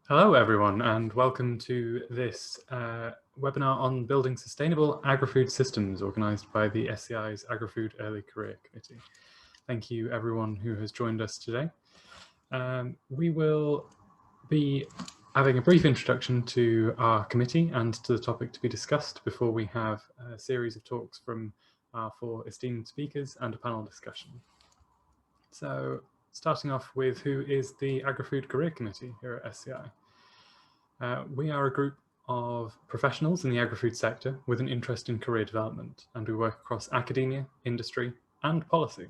Hello everyone, and welcome to this webinar on building sustainable agri-food systems organised by the SCI's Agri-Food Early Career Committee. Thank you everyone who has joined us today. We will be having a brief introduction to our committee and to the topic to be discussed before we have a series of talks from our four esteemed speakers and a panel discussion. So starting off with who is the Agri-Food Career Committee here at SCI. We are a group of professionals in the agri-food sector with an interest in career development, and we work across academia, industry, and policy.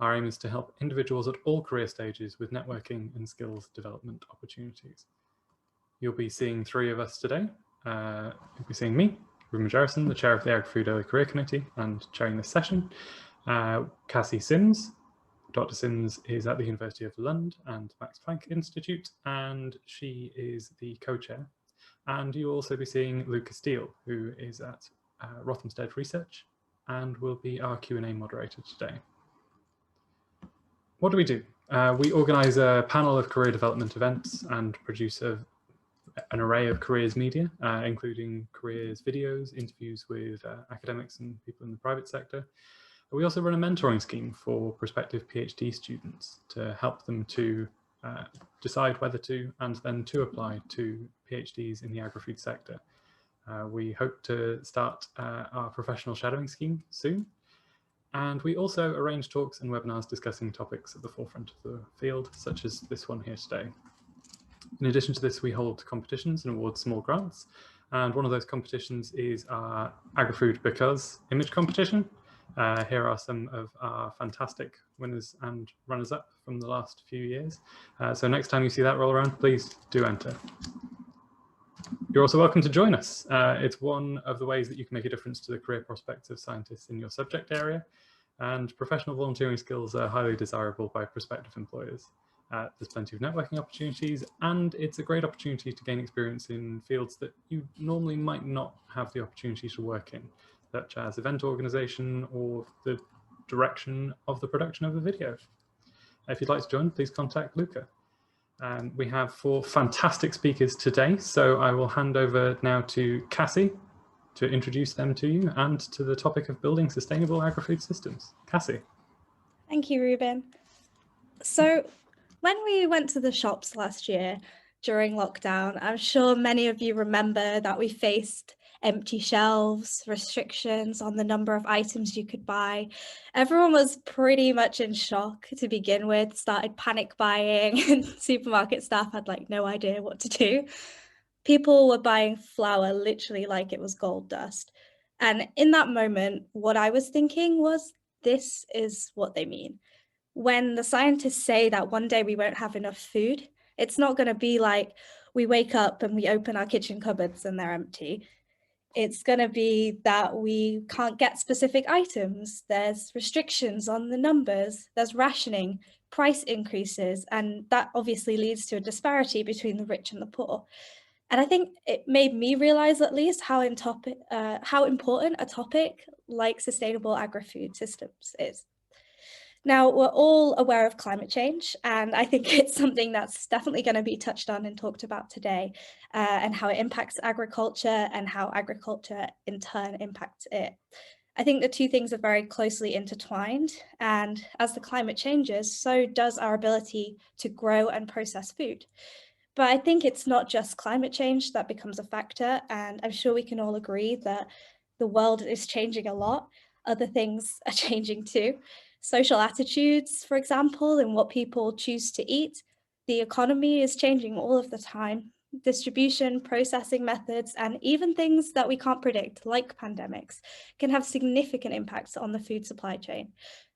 Our aim is to help individuals at all career stages with networking and skills development opportunities. You'll be seeing three of us today. You'll be seeing me, Ruben Jarrison, the chair of the Agri-Food Early Career Committee and chairing this session, Cassie Sims. Dr. Sims is at the University of London and Max Planck Institute, and she is the co-chair. And you'll also be seeing Lucas Steele, who is at Rothamsted Research and will be our Q&A moderator today. What do? We organise a panel of career development events and produce an array of careers media, including careers videos, interviews with academics and people in the private sector. We also run a mentoring scheme for prospective PhD students to help them to decide whether to and then to apply to PhDs in the agri-food sector. We hope to start our professional shadowing scheme soon. And we also arrange talks and webinars discussing topics at the forefront of the field, such as this one here today. In addition to this, we hold competitions and award small grants. And one of those competitions is our Agri-Food Because image competition. Here are some of our fantastic winners and runners-up from the last few years. So next time you see that roll around, please do enter. You're also welcome to join us. It's one of the ways that you can make a difference to the career prospects of scientists in your subject area, and professional volunteering skills are highly desirable by prospective employers. There's plenty of networking opportunities, and it's a great opportunity to gain experience in fields that you normally might not have the opportunity to work in, such as event organisation or the direction of the production of a video. If you'd like to join, please contact Luca. We have four fantastic speakers today, so I will hand over now to Cassie to introduce them to you and to the topic of building sustainable agri-food systems. Cassie. Thank you, Ruben. So when we went to the shops last year during lockdown, I'm sure many of you remember that we faced empty shelves, restrictions on the number of items you could buy. Everyone was pretty much in shock to begin with, started panic buying, and supermarket staff had like no idea what to do. People were buying flour literally like it was gold dust. And in that moment, what I was thinking was, this is what they mean. When the scientists say that one day we won't have enough food, it's not going to be like we wake up and we open our kitchen cupboards and they're empty. It's going to be that we can't get specific items. There's restrictions on the numbers, there's rationing, price increases, and that obviously leads to a disparity between the rich and the poor. And I think it made me realize at least how important a topic like sustainable agri-food systems is. Now, we're all aware of climate change, and I think it's something that's definitely going to be touched on and talked about today, and how it impacts agriculture and how agriculture in turn impacts it. I think the two things are very closely intertwined, and as the climate changes, so does our ability to grow and process food. But I think it's not just climate change that becomes a factor, and I'm sure we can all agree that the world is changing a lot. Other things are changing too. Social attitudes, for example, and what people choose to eat. The economy is changing all of the time. Distribution, processing methods, and even things that we can't predict, like pandemics, can have significant impacts on the food supply chain.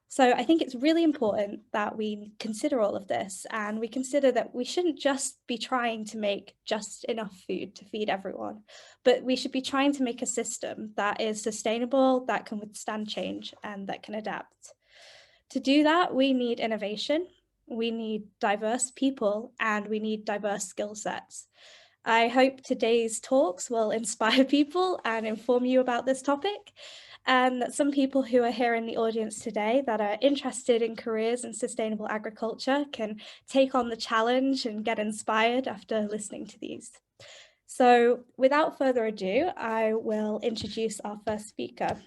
So I think it's really important that we consider all of this, and we consider that we shouldn't just be trying to make just enough food to feed everyone, but we should be trying to make a system that is sustainable, that can withstand change, and that can adapt. To do that, we need innovation, we need diverse people, and we need diverse skill sets. I hope today's talks will inspire people and inform you about this topic. and some people who are here in the audience today that are interested in careers in sustainable agriculture can take on the challenge and get inspired after listening to these. So without further ado, I will introduce our first speaker.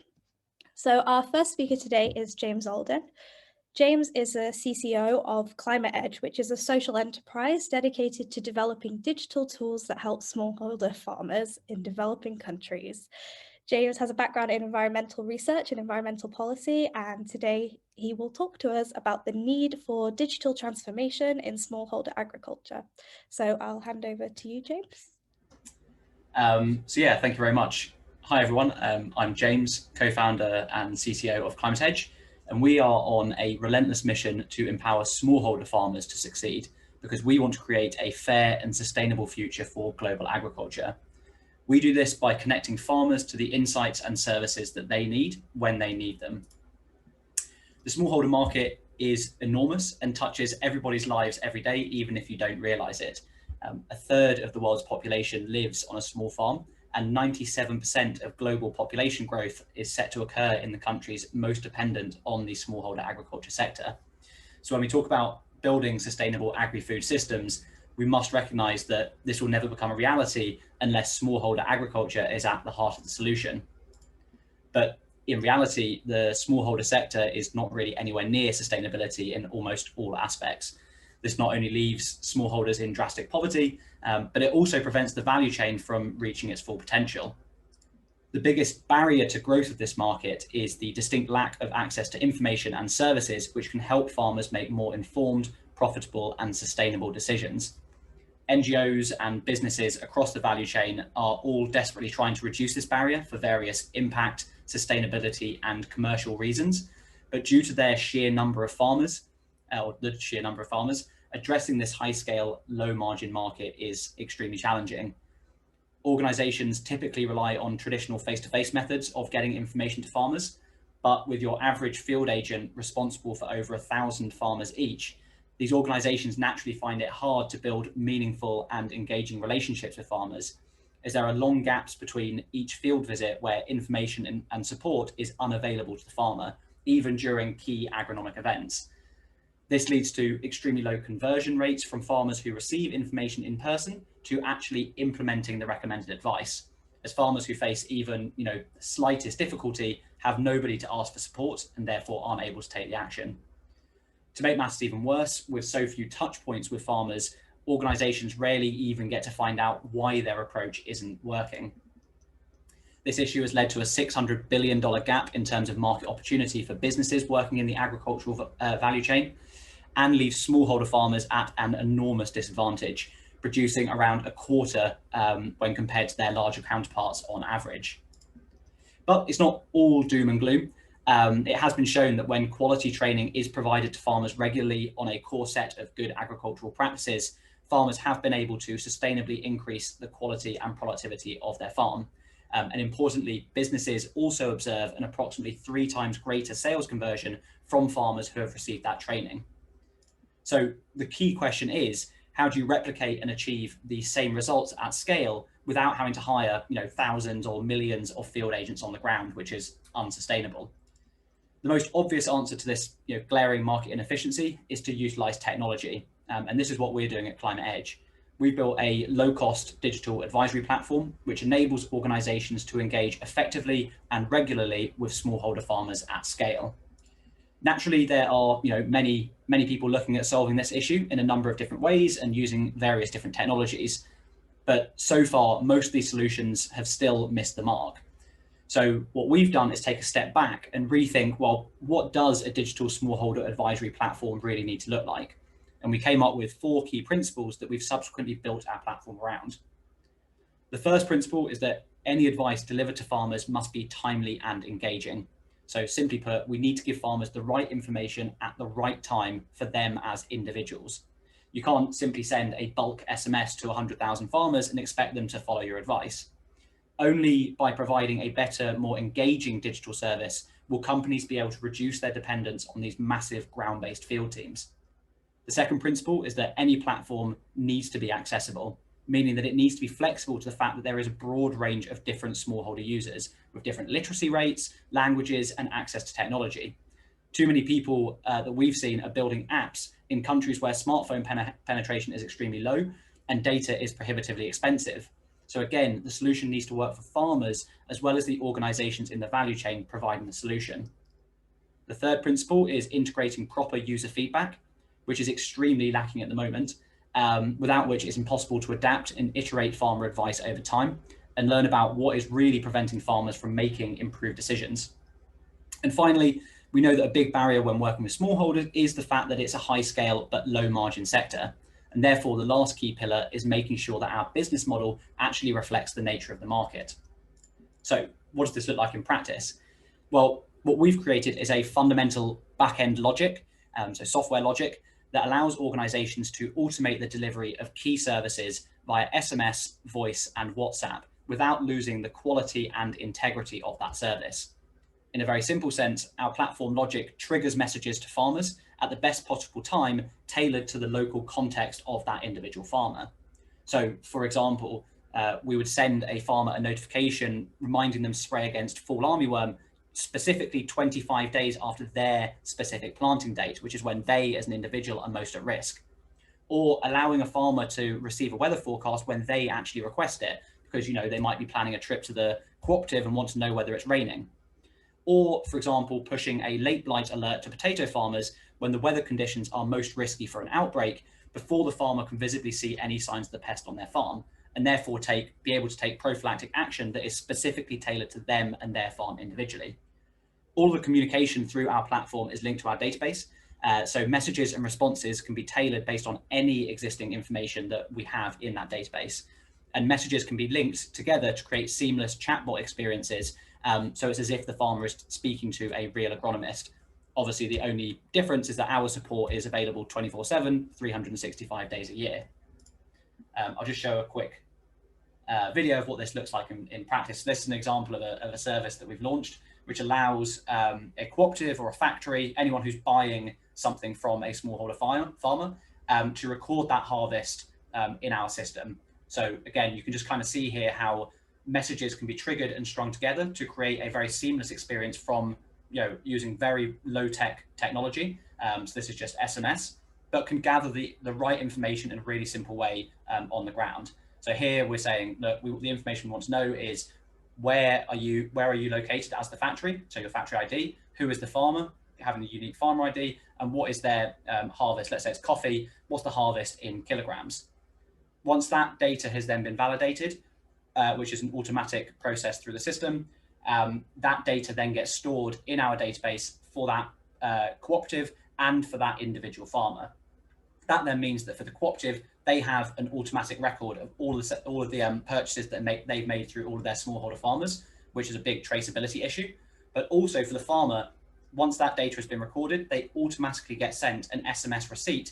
So our first speaker today is James Alden. James is a CCO of Climate Edge, which is a social enterprise dedicated to developing digital tools that help smallholder farmers in developing countries. James has a background in environmental research and environmental policy, and today he will talk to us about the need for digital transformation in smallholder agriculture. So I'll hand over to you, James. So yeah, thank you very much. Hi everyone, I'm James, co-founder and CCO of Climate Edge, and we are on a relentless mission to empower smallholder farmers to succeed because we want to create a fair and sustainable future for global agriculture. We do this by connecting farmers to the insights and services that they need when they need them. The smallholder market is enormous and touches everybody's lives every day, even if you don't realize it. A third of the world's population lives on a small farm, and 97% of global population growth is set to occur in the countries most dependent on the smallholder agriculture sector. So when we talk about building sustainable agri-food systems, we must recognize that this will never become a reality unless smallholder agriculture is at the heart of the solution. But in reality, the smallholder sector is not really anywhere near sustainability in almost all aspects. This not only leaves smallholders in drastic poverty, but it also prevents the value chain from reaching its full potential. The biggest barrier to growth of this market is the distinct lack of access to information and services which can help farmers make more informed, profitable and sustainable decisions. NGOs and businesses across the value chain are all desperately trying to reduce this barrier for various impact, sustainability and commercial reasons. But due to their sheer number of farmers, addressing this high-scale, low-margin market is extremely challenging. Organizations typically rely on traditional face-to-face methods of getting information to farmers, but with your average field agent responsible for over 1,000 farmers each, these organizations naturally find it hard to build meaningful and engaging relationships with farmers, as there are long gaps between each field visit where information and support is unavailable to the farmer, even during key agronomic events. This leads to extremely low conversion rates from farmers who receive information in person to actually implementing the recommended advice, as farmers who face even the slightest difficulty have nobody to ask for support and therefore aren't able to take the action. To make matters even worse, with so few touch points with farmers, organizations rarely even get to find out why their approach isn't working. This issue has led to a $600 billion gap in terms of market opportunity for businesses working in the agricultural value chain, and leaves smallholder farmers at an enormous disadvantage, producing around a quarter when compared to their larger counterparts on average. But it's not all doom and gloom. It has been shown that when quality training is provided to farmers regularly on a core set of good agricultural practices, farmers have been able to sustainably increase the quality and productivity of their farm. And importantly, businesses also observe an approximately 3 times greater sales conversion from farmers who have received that training. So the key question is, how do you replicate and achieve the same results at scale without having to hire thousands or millions of field agents on the ground, which is unsustainable? The most obvious answer to this glaring market inefficiency is to utilize technology. And this is what we're doing at Climate Edge. We've built a low-cost digital advisory platform, which enables organizations to engage effectively and regularly with smallholder farmers at scale. Naturally, there are many people looking at solving this issue in a number of different ways and using various different technologies. But so far, most of these solutions have still missed the mark. So what we've done is take a step back and rethink, well, what does a digital smallholder advisory platform really need to look like? And we came up with 4 key principles that we've subsequently built our platform around. The first principle is that any advice delivered to farmers must be timely and engaging. So simply put, we need to give farmers the right information at the right time for them as individuals. You can't simply send a bulk SMS to 100,000 farmers and expect them to follow your advice. Only by providing a better, more engaging digital service will companies be able to reduce their dependence on these massive ground-based field teams. The second principle is that any platform needs to be accessible. meaning that it needs to be flexible to the fact that there is a broad range of different smallholder users with different literacy rates, languages, and access to technology. Too many people that we've seen are building apps in countries where smartphone penetration is extremely low and data is prohibitively expensive. So again, the solution needs to work for farmers as well as the organizations in the value chain providing the solution. The third principle is integrating proper user feedback, which is extremely lacking at the moment, without which it's impossible to adapt and iterate farmer advice over time and learn about what is really preventing farmers from making improved decisions. And finally, we know that a big barrier when working with smallholders is the fact that it's a high scale but low margin sector. And therefore, the last key pillar is making sure that our business model actually reflects the nature of the market. So what does this look like in practice? Well, what we've created is a fundamental back-end logic, so software logic, that allows organizations to automate the delivery of key services via SMS, voice, and WhatsApp without losing the quality and integrity of that service. In a very simple sense, our platform logic triggers messages to farmers at the best possible time, tailored to the local context of that individual farmer. So, for example, we would send a farmer a notification reminding them to spray against fall armyworm specifically 25 days after their specific planting date, which is when they as an individual are most at risk. Or allowing a farmer to receive a weather forecast when they actually request it, because they might be planning a trip to the cooperative and want to know whether it's raining. Or, for example, pushing a late blight alert to potato farmers when the weather conditions are most risky for an outbreak before the farmer can visibly see any signs of the pest on their farm, and therefore be able to take prophylactic action that is specifically tailored to them and their farm individually. All of the communication through our platform is linked to our database, so messages and responses can be tailored based on any existing information that we have in that database. And messages can be linked together to create seamless chatbot experiences, so it's as if the farmer is speaking to a real agronomist. Obviously, the only difference is that our support is available 24/7, 365 days a year. I'll just show a quick video of what this looks like in practice. This is an example of a service that we've launched, which allows a cooperative or a factory, anyone who's buying something from a smallholder farmer, to record that harvest in our system. So again, you can just kind of see here how messages can be triggered and strung together to create a very seamless experience from using very low-tech technology. So this is just SMS, but can gather the right information in a really simple way on the ground. So here we're saying, look, the information we want to know is where are you located as the factory? So your factory ID, who is the farmer, having a unique farmer ID, and what is their harvest? Let's say it's coffee. What's the harvest in kilograms? Once that data has then been validated, which is an automatic process through the system, that data then gets stored in our database for that cooperative and for that individual farmer. That then means that for the cooperative, they have an automatic record of all of the purchases that they've made through all of their smallholder farmers, which is a big traceability issue. But also for the farmer, once that data has been recorded, they automatically get sent an SMS receipt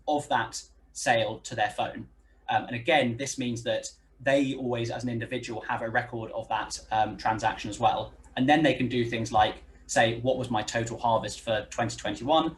of that sale to their phone. And again, this means that they always, as an individual, have a record of that transaction as well. And then they can do things like say, what was my total harvest for 2021?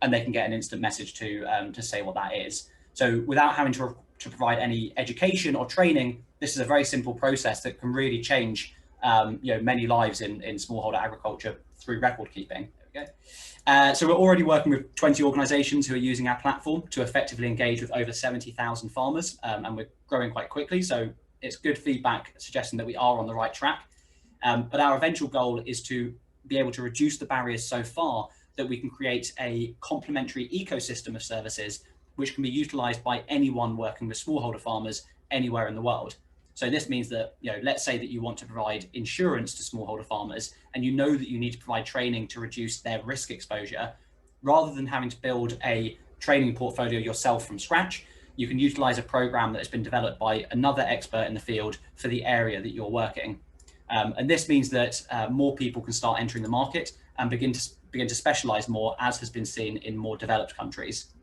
And they can get an instant message to say what that is. So without having to provide any education or training, this is a very simple process that can really change many lives in smallholder agriculture through record keeping. Okay. So we're already working with 20 organizations who are using our platform to effectively engage with over 70,000 farmers, and we're growing quite quickly. So it's good feedback suggesting that we are on the right track. But our eventual goal is to be able to reduce the barriers so far that we can create a complementary ecosystem of services which can be utilized by anyone working with smallholder farmers anywhere in the world. So this means that, let's say that you want to provide insurance to smallholder farmers and you know that you need to provide training to reduce their risk exposure. Rather than having to build a training portfolio yourself from scratch, you can utilize a program that has been developed by another expert in the field for the area that you're working. And this means that more people can start entering the market and begin to specialize more, as has been seen in more developed countries.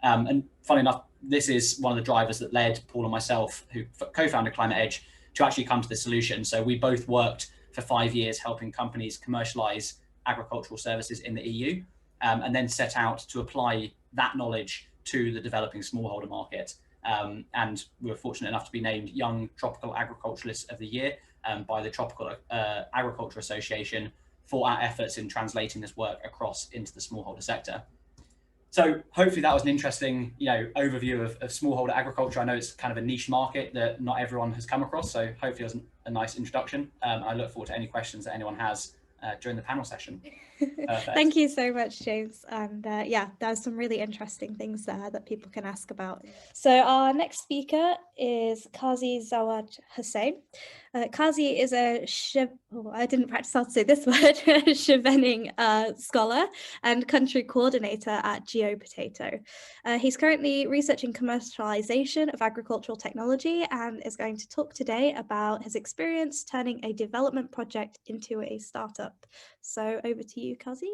And funny enough, this is one of the drivers that led Paul and myself, who co-founded Climate Edge, to actually come to this solution. So we both worked for 5 years helping companies commercialize agricultural services in the EU, and then set out to apply that knowledge to the developing smallholder market. And we were fortunate enough to be named Young Tropical Agriculturalist of the Year by the Tropical Agriculture Association for our efforts in translating this work across into the smallholder sector. So hopefully that was an interesting, overview of smallholder agriculture. I know it's kind of a niche market that not everyone has come across, so hopefully it was a nice introduction. I look forward to any questions that anyone has during the panel session. Thank you so much, James. And yeah, there's some really interesting things there that people can ask about. So our next speaker is Qazi Zawad Hossain. Qazi is I didn't practice how to say this word, Chevening scholar and country coordinator at Geopotato. He's currently researching commercialization of agricultural technology and is going to talk today about his experience turning a development project into a startup. So over to you, Qazi.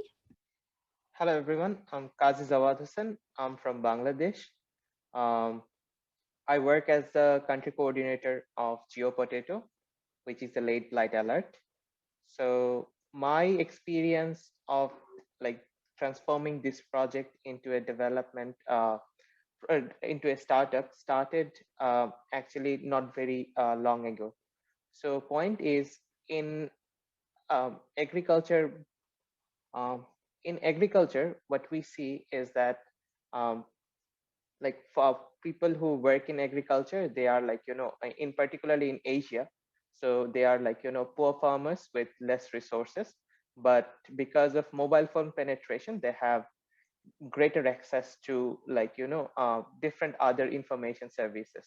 Hello, everyone. I'm Qazi Zawad Hossain. I'm from Bangladesh. I work as the country coordinator of Geopotato, which is the late blight alert. So my experience of transforming this project into a development, into a startup started actually not very long ago. So point is in agriculture, what we see is that for people who work in agriculture, they are in particularly in Asia. So they are poor farmers with less resources, but because of mobile phone penetration, they have greater access to different other information services.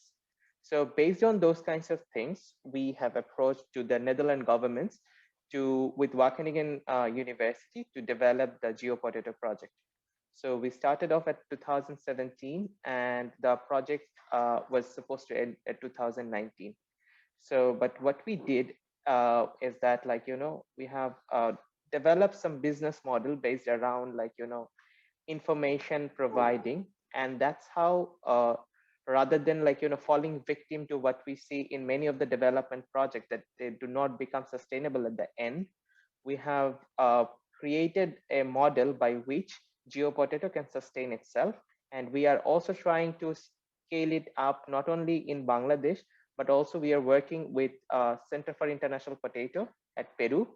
So based on those kinds of things, we have approached to the Netherlands governments with Wageningen University to develop the Geopotato project. So we started off at 2017 and the project was supposed to end at 2019. So, but what we did is that we have developed some business model based around information providing, and that's how rather than falling victim to what we see in many of the development projects that they do not become sustainable at the end, we have created a model by which Geopotato can sustain itself. And we are also trying to scale it up not only in Bangladesh, but also we are working with Center for International Potato at Peru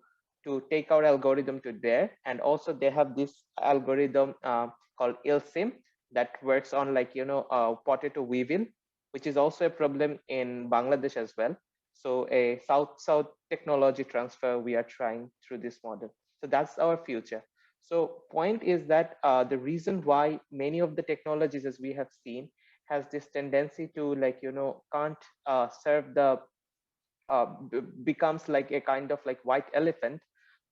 to take our algorithm to there. And also they have this algorithm called ILSIM that works on potato weevil, which is also a problem in Bangladesh as well. So a south-south technology transfer we are trying through this model. So that's our future. So point is that the reason why many of the technologies, as we have seen, has this tendency to can't serve the becomes like a kind of white elephant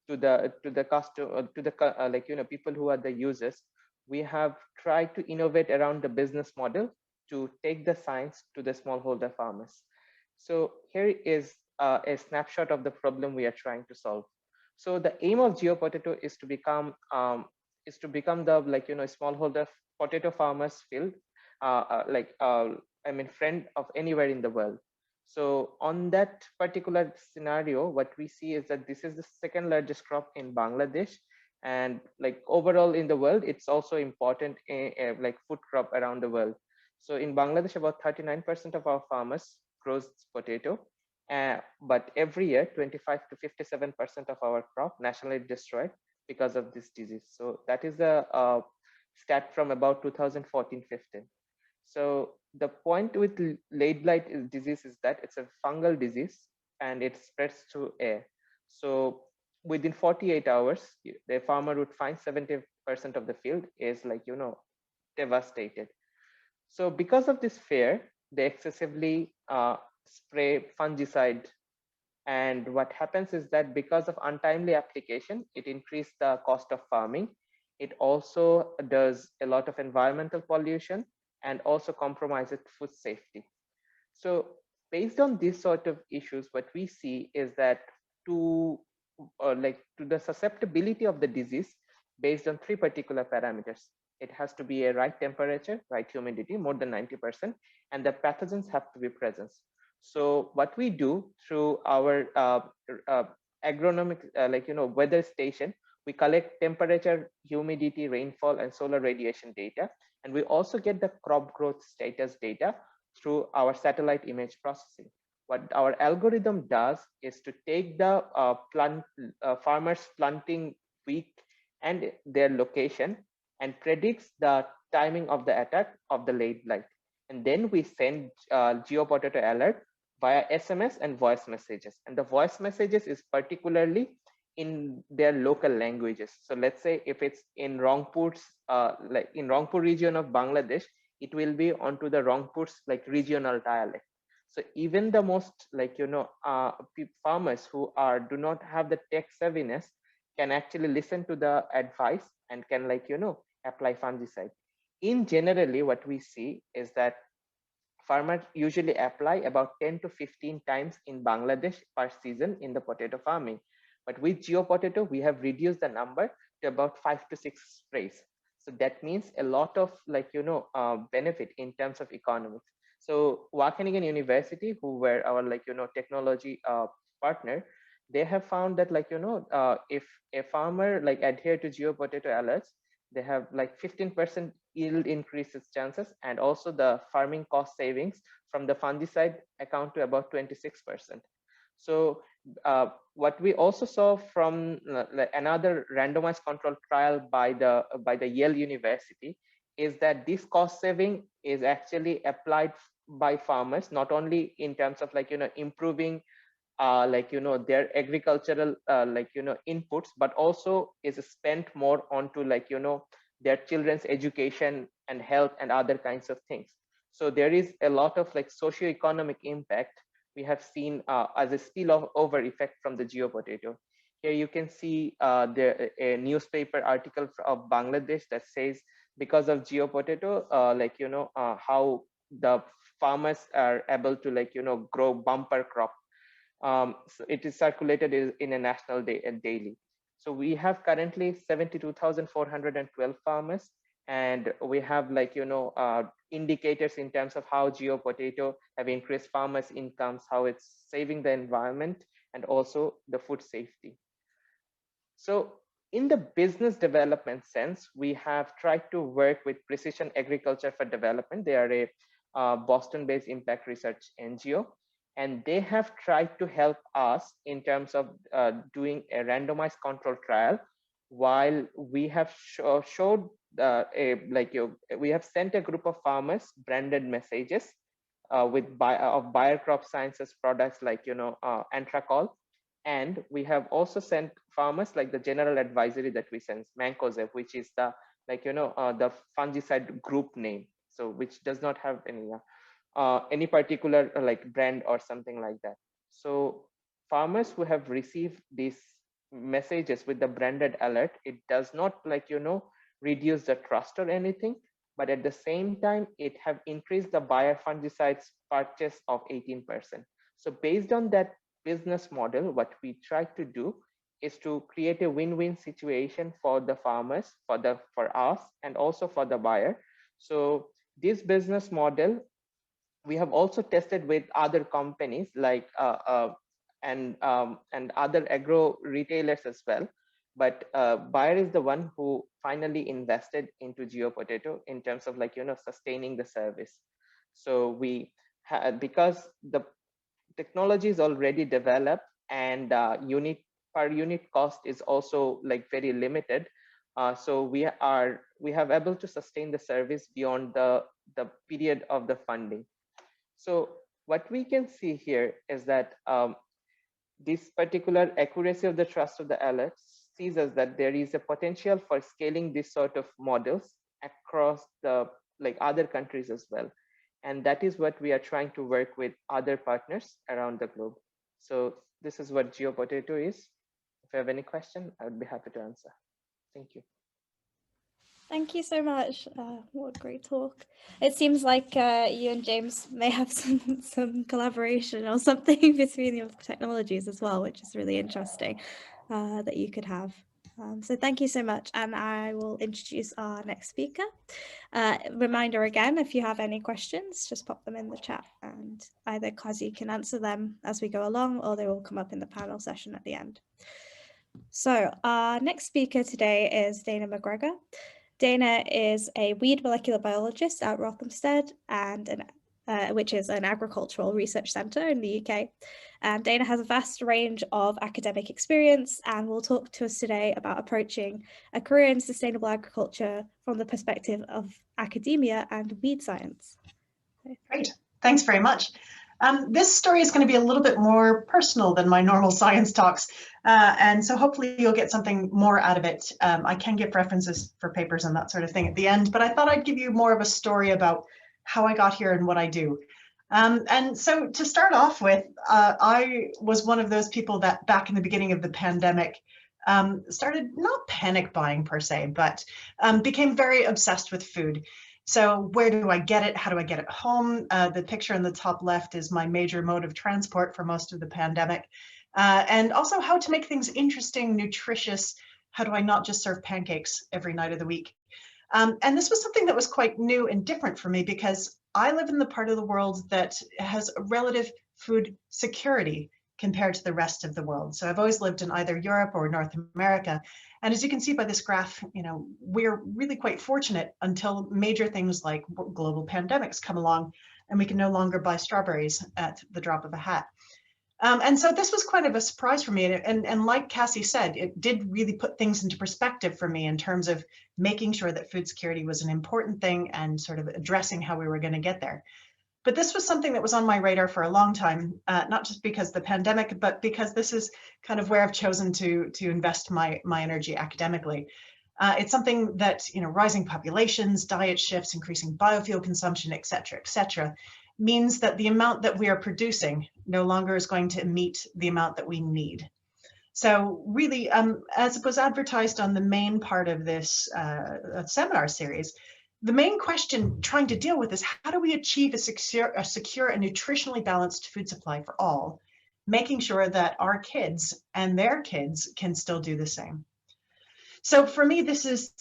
to the customer, to the people who are the users. We have tried to innovate around the business model to take the science to the smallholder farmers. So here is a snapshot of the problem we are trying to solve. So the aim of Geopotato is to become the smallholder potato farmers field, friend of anywhere in the world. So on that particular scenario, what we see is that this is the second largest crop in Bangladesh, and overall in the world, it's also important food crop around the world. So in Bangladesh, about 39% of our farmers grows potato, but every year 25 to 57% of our crop nationally destroyed because of this disease. So that is a stat from about 2014-15. So the point with late blight disease is that it's a fungal disease and it spreads through air. So within 48 hours, the farmer would find 70% of the field is devastated. So because of this fear, they excessively spray fungicide. And what happens is that because of untimely application, it increased the cost of farming. It also does a lot of environmental pollution and also compromises food safety. So based on these sort of issues, what we see is that to the susceptibility of the disease based on 3 particular parameters. It has to be a right temperature, right humidity, more than 90%, and the pathogens have to be present. So what we do through our agronomic, weather station, we collect temperature, humidity, rainfall, and solar radiation data. And we also get the crop growth status data through our satellite image processing. What our algorithm does is to take the farmers planting week and their location and predicts the timing of the attack of the late blight. And then we send Geopotato alert via SMS and voice messages. And the voice messages is particularly in their local languages. So let's say if it's in Rangpur's, like in Rangpur region of Bangladesh, it will be onto the Rangpur's like regional dialect. So even the most farmers who do not have the tech savviness can actually listen to the advice and can apply fungicide. In generally, what we see is that farmers usually apply about 10 to 15 times in Bangladesh per season in the potato farming. But with Geopotato, we have reduced the number to about 5 to 6 sprays. So that means a lot of benefit in terms of economics. So Wageningen University, who were our technology partner, they have found that if a farmer adhere to Geopotato alerts, they have 15% yield increases chances, and also the farming cost savings from the fungicide account to about 26%. So what we also saw from another randomized control trial by the Yale University is that this cost saving is actually applied by farmers, not only in terms of improving their agricultural inputs, but also is spent more onto their children's education and health and other kinds of things. So there is a lot of socioeconomic impact we have seen as a spillover effect from the Geopotato. Here you can see a newspaper article of Bangladesh that says because of Geopotato, how the farmers are able to grow bumper crop. So it is circulated in a national daily. So we have currently 72,412 farmers, and we have indicators in terms of how Geopotato have increased farmers' incomes, how it's saving the environment, and also the food safety. So in the business development sense, we have tried to work with Precision Agriculture for Development. They are a Boston-based impact research NGO. And they have tried to help us in terms of doing a randomized control trial, while we have showed we have sent a group of farmers branded messages with Bayer Crop Sciences products like Anthracol, and we have also sent farmers the general advisory that we send, Mancozeb, which is the the fungicide group name, so which does not have any particular brand or something like that. So farmers who have received these messages with the branded alert, it does not reduce the trust or anything, but at the same time it have increased the Bayer fungicides purchase of 18%. So based on that business model, what we try to do is to create a win-win situation for the farmers, for us, and also for the buyer. So this business model we have also tested with other companies and other agro retailers as well. But Bayer is the one who finally invested into Geopotato in terms of sustaining the service. So we because the technology is already developed and per unit cost is also very limited. So we have able to sustain the service beyond the period of the funding. So what we can see here is that this particular accuracy of the trust of the alerts sees us that there is a potential for scaling this sort of models across the other countries as well. And that is what we are trying to work with other partners around the globe. So this is what Geopotato is. If you have any question, I would be happy to answer. Thank you. Thank you so much. What a great talk. It seems like you and James may have some collaboration or something between your technologies as well, which is really interesting that you could have. So thank you so much. And I will introduce our next speaker. Reminder again, if you have any questions, just pop them in the chat and either Kazi can answer them as we go along, or they will come up in the panel session at the end. So our next speaker today is Dana Mcgregor. Dana is a weed molecular biologist at Rothamsted and an which is an agricultural research centre in the UK. And Dana has a vast range of academic experience and will talk to us today about approaching a career in sustainable agriculture from the perspective of academia and weed science. Great, thanks very much. This story is going to be a little bit more personal than my normal science talks, and so hopefully you'll get something more out of it. I can give references for papers and that sort of thing at the end, but I thought I'd give you more of a story about how I got here and what I do. And so to start off with, I was one of those people that back in the beginning of the pandemic started not panic buying per se, but became very obsessed with food. So where do I get it? How do I get it home? The picture in the top left is my major mode of transport for most of the pandemic. And also how to make things interesting, nutritious. How do I not just serve pancakes every night of the week? And this was something that was quite new and different for me because I live in the part of the world that has a relative food security compared to the rest of the world. So I've always lived in either Europe or North America. And as you can see by this graph, we're really quite fortunate until major things like global pandemics come along and we can no longer buy strawberries at the drop of a hat. And so this was quite of a surprise for me. And like Cassie said, it did really put things into perspective for me in terms of making sure that food security was an important thing and sort of addressing how we were going to get there. But this was something that was on my radar for a long time, not just because of the pandemic, but because this is kind of where I've chosen to invest my energy academically. It's something that, rising populations, diet shifts, increasing biofuel consumption, et cetera, means that the amount that we are producing no longer is going to meet the amount that we need. So really, as it was advertised on the main part of this seminar series, the main question trying to deal with is how do we achieve a secure and nutritionally balanced food supply for all, making sure that our kids and their kids can still do the same. So for me, this is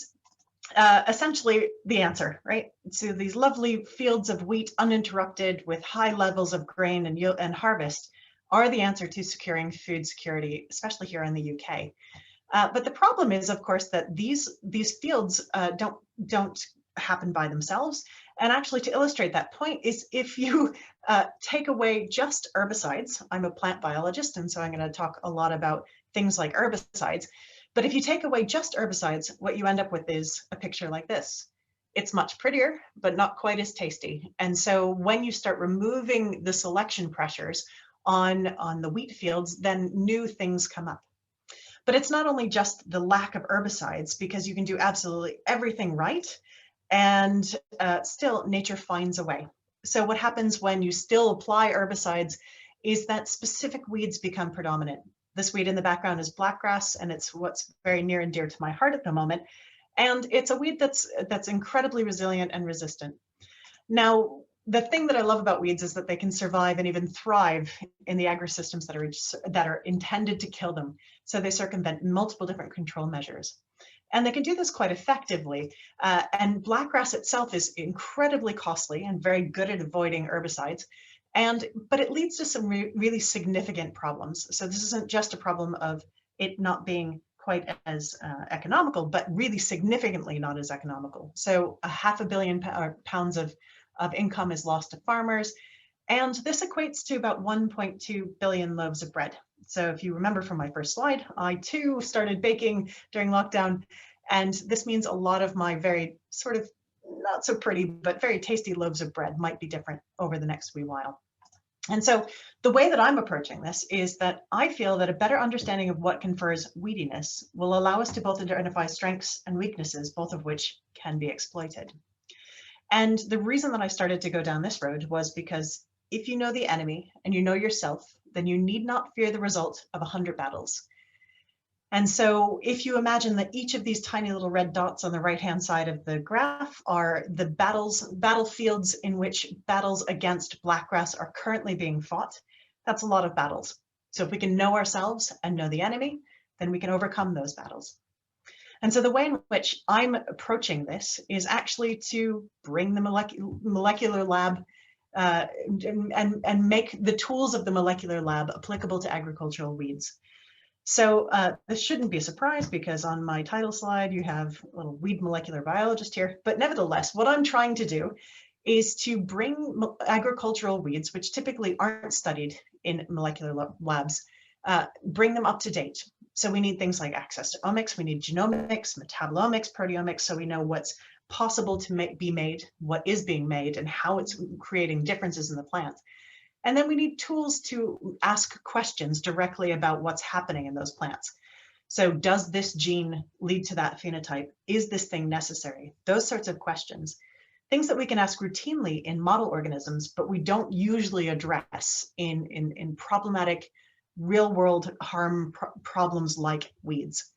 essentially the answer, right? So these lovely fields of wheat uninterrupted with high levels of grain and yield and harvest are the answer to securing food security, especially here in the UK. But the problem is, of course, that these fields don't happen by themselves. And actually, to illustrate that point is if you take away just herbicides, I'm a plant biologist, and so I'm going to talk a lot about things like herbicides. But if you take away just herbicides, what you end up with is a picture like this. It's much prettier, but not quite as tasty. And so when you start removing the selection pressures on the wheat fields, then new things come up. But it's not only just the lack of herbicides, because you can do absolutely everything right, and still nature finds a way. So what happens when you still apply herbicides is that specific weeds become predominant. This weed in the background is blackgrass, and it's what's very near and dear to my heart at the moment. And it's a weed that's incredibly resilient and resistant. Now, the thing that I love about weeds is that they can survive and even thrive in the agri-systems that are intended to kill them. So they circumvent multiple different control measures. And they can do this quite effectively. And blackgrass itself is incredibly costly and very good at avoiding herbicides. But it leads to some really significant problems. So this isn't just a problem of it not being quite as economical, but really significantly not as economical. So £500 million pounds of income is lost to farmers. And this equates to about 1.2 billion loaves of bread. So if you remember from my first slide, I too started baking during lockdown. And this means a lot of my very sort of not so pretty, but very tasty loaves of bread might be different over the next wee while. And so the way that I'm approaching this is that I feel that a better understanding of what confers weediness will allow us to both identify strengths and weaknesses, both of which can be exploited. And the reason that I started to go down this road was because if you know the enemy and you know yourself, then you need not fear the result of 100 battles. And so if you imagine that each of these tiny little red dots on the right-hand side of the graph are the battlefields in which battles against blackgrass are currently being fought, that's a lot of battles. So if we can know ourselves and know the enemy, then we can overcome those battles. And so the way in which I'm approaching this is actually to bring the molecular lab and make the tools of the molecular lab applicable to agricultural weeds. So this shouldn't be a surprise because on my title slide, you have a little weed molecular biologist here. But nevertheless, what I'm trying to do is to bring agricultural weeds, which typically aren't studied in molecular labs, bring them up to date. So we need things like access to omics, we need genomics, metabolomics, proteomics, so we know what's possible to be made, what is being made, and how it's creating differences in the plant. And then we need tools to ask questions directly about what's happening in those plants. So does this gene lead to that phenotype? Is this thing necessary? Those sorts of questions. Things that we can ask routinely in model organisms, but we don't usually address in problematic real world harm problems like weeds.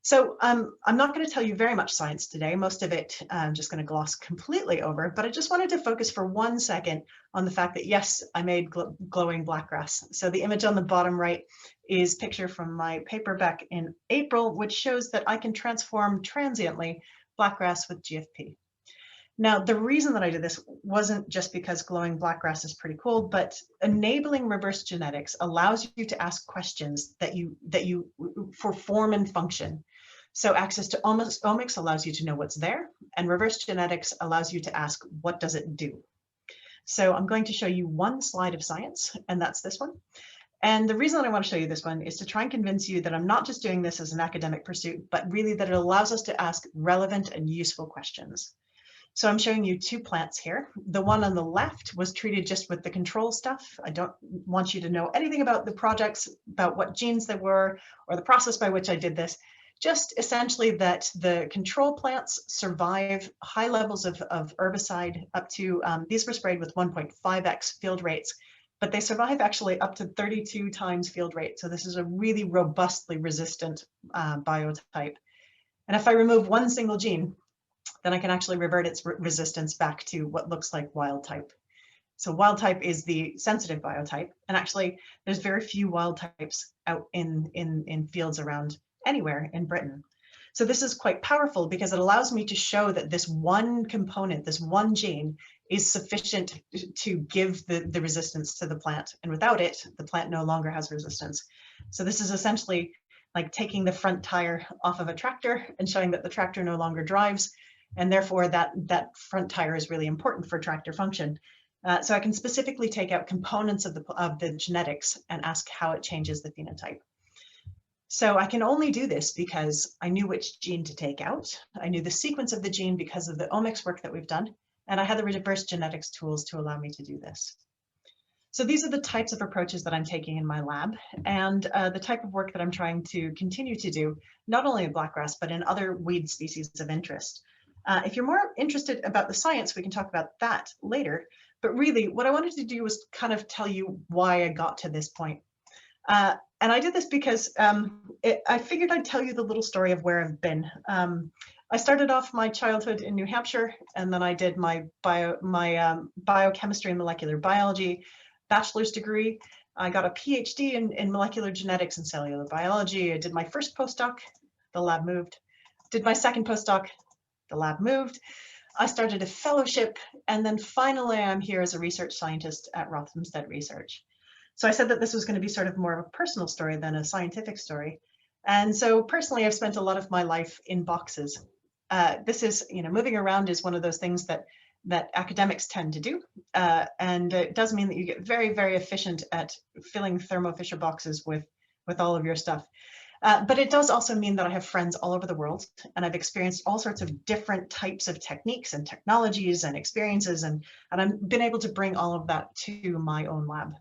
So I'm not going to tell you very much science today. Most of it I'm just going to gloss completely over, but I just wanted to focus for 1 second on the fact that, yes, I made glowing blackgrass. So the image on the bottom right is a picture from my paper back in April, which shows that I can transform transiently blackgrass with GFP. Now, the reason that I did this wasn't just because glowing blackgrass is pretty cool, but enabling reverse genetics allows you to ask questions that you for form and function. So access to omics allows you to know what's there, and reverse genetics allows you to ask, what does it do? So I'm going to show you one slide of science, and that's this one. And the reason that I want to show you this one is to try and convince you that I'm not just doing this as an academic pursuit, but really that it allows us to ask relevant and useful questions. So I'm showing you 2 plants here. The one on the left was treated just with the control stuff. I don't want you to know anything about the projects, about what genes they were, or the process by which I did this. Just essentially that the control plants survive high levels of herbicide up to, these were sprayed with 1.5x field rates, but they survive actually up to 32 times field rate. So this is a really robustly resistant biotype. And if I remove one single gene, then I can actually revert its resistance back to what looks like wild type. So wild type is the sensitive biotype, and actually there's very few wild types out in fields around anywhere in Britain. So this is quite powerful because it allows me to show that this one component, this one gene, is sufficient to give the resistance to the plant, and without it, the plant no longer has resistance. So this is essentially like taking the front tire off of a tractor and showing that the tractor no longer drives, and therefore that front tire is really important for tractor function. So I can specifically take out components of the genetics and ask how it changes the phenotype. So I can only do this because I knew which gene to take out. I knew the sequence of the gene because of the omics work that we've done, and I had the reverse genetics tools to allow me to do this. So these are the types of approaches that I'm taking in my lab, and the type of work that I'm trying to continue to do, not only in blackgrass, but in other weed species of interest. If you're more interested about the science, we can talk about that later. But really, what I wanted to do was kind of tell you why I got to this point. And I did this because I figured I'd tell you the little story of where I've been. I started off my childhood in New Hampshire, and then I did my biochemistry and molecular biology bachelor's degree. I got a PhD in molecular genetics and cellular biology. I did my first postdoc, the lab moved. Did my second postdoc, the lab moved. I started a fellowship, and then finally I'm here as a research scientist at Rothamsted Research. So I said that this was going to be sort of more of a personal story than a scientific story. And so personally, I've spent a lot of my life in boxes. This is, moving around is one of those things that academics tend to do. And it does mean that you get very, very efficient at filling Thermo Fisher boxes with all of your stuff. But it does also mean that I have friends all over the world, and I've experienced all sorts of different types of techniques and technologies and experiences, and I've been able to bring all of that to my own lab.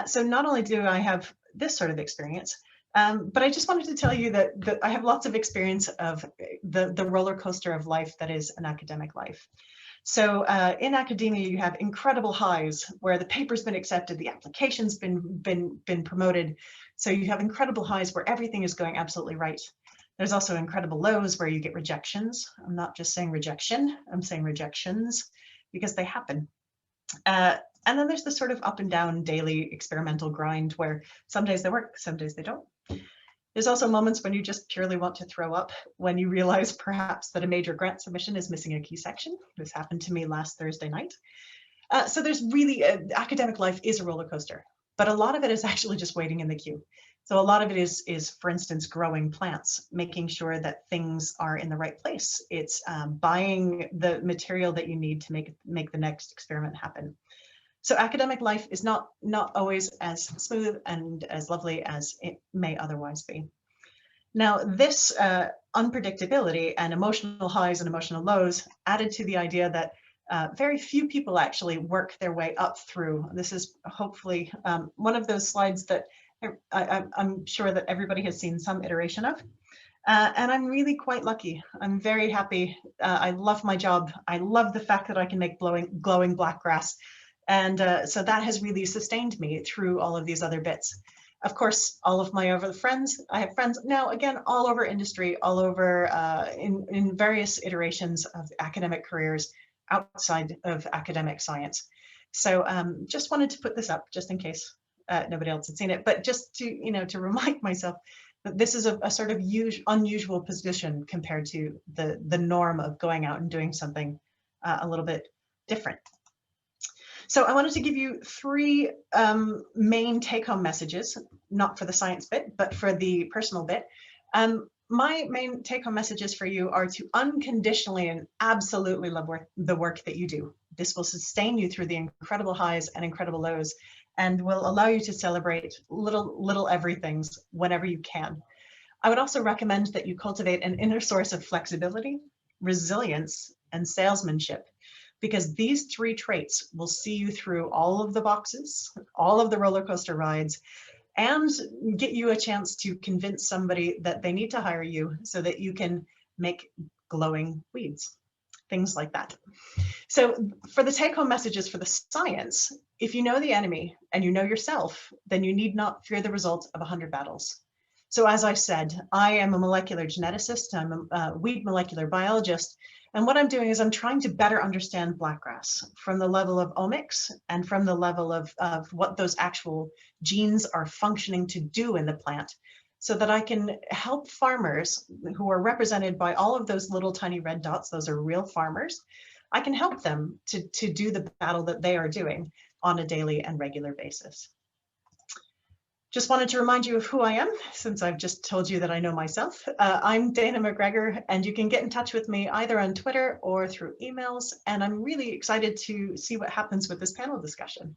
So not only do I have this sort of experience, but I just wanted to tell you that I have lots of experience of the roller coaster of life that is an academic life. So in academia, you have incredible highs where the paper's been accepted, the application's been promoted. So you have incredible highs where everything is going absolutely right. There's also incredible lows where you get rejections. I'm not just saying rejection, I'm saying rejections because they happen. And then there's the sort of up and down daily experimental grind where some days they work, some days they don't. There's also moments when you just purely want to throw up, when you realize perhaps that a major grant submission is missing a key section. This happened to me last Thursday night. So there's really, academic life is a roller coaster, but a lot of it is actually just waiting in the queue. So a lot of it is, for instance, growing plants, making sure that things are in the right place. It's buying the material that you need to make the next experiment happen. So academic life is not always as smooth and as lovely as it may otherwise be. Now, this unpredictability and emotional highs and emotional lows added to the idea that very few people actually work their way up through. This is hopefully one of those slides that I'm sure that everybody has seen some iteration of. And I'm really quite lucky. I'm very happy. I love my job. I love the fact that I can make glowing black grass. And so that has really sustained me through all of these other bits. Of course, all of my friends, I have friends now, again, all over industry, all over in various iterations of academic careers outside of academic science. So just wanted to put this up just in case nobody else had seen it, but just to, to remind myself that this is a sort of unusual position compared to the norm of going out and doing something a little bit different. So I wanted to give you three main take-home messages, not for the science bit, but for the personal bit. My main take-home messages for you are to unconditionally and absolutely love the work that you do. This will sustain you through the incredible highs and incredible lows, and will allow you to celebrate little everythings whenever you can. I would also recommend that you cultivate an inner source of flexibility, resilience, and salesmanship, because these three traits will see you through all of the boxes, all of the roller coaster rides, and get you a chance to convince somebody that they need to hire you so that you can make glowing weeds, things like that. So for the take-home messages for the science, if you know the enemy and you know yourself, then you need not fear the result of 100 battles. So as I said, I am a molecular geneticist, I'm a weed molecular biologist, and what I'm doing is I'm trying to better understand blackgrass from the level of omics and from the level of what those actual genes are functioning to do in the plant, so that I can help farmers who are represented by all of those little tiny red dots. Those are real farmers. I can help them to do the battle that they are doing on a daily and regular basis. Just wanted to remind you of who I am, since I've just told you that I know myself. I'm Dana Mcgregor, and you can get in touch with me either on Twitter or through emails. And I'm really excited to see what happens with this panel discussion.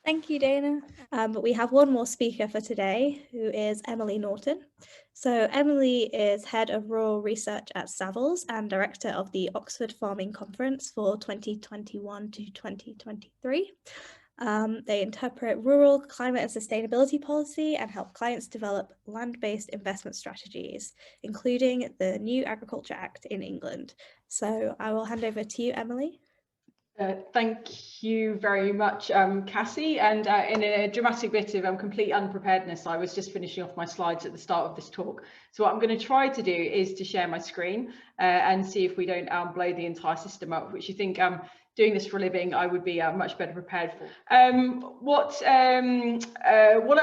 Thank you, Dana. But we have one more speaker for today, who is Emily Norton. So Emily is Head of Rural Research at Savills and Director of the Oxford Farming Conference for 2021 to 2023. They interpret rural climate and sustainability policy and help clients develop land-based investment strategies, including the new Agriculture Act in England. So I will hand over to you, Emily. Thank you very much, Cassie. And in a dramatic bit of complete unpreparedness, I was just finishing off my slides at the start of this talk. So what I'm going to try to do is to share my screen and see if we don't blow the entire system up, which you think doing this for a living, I would be much better prepared for. What I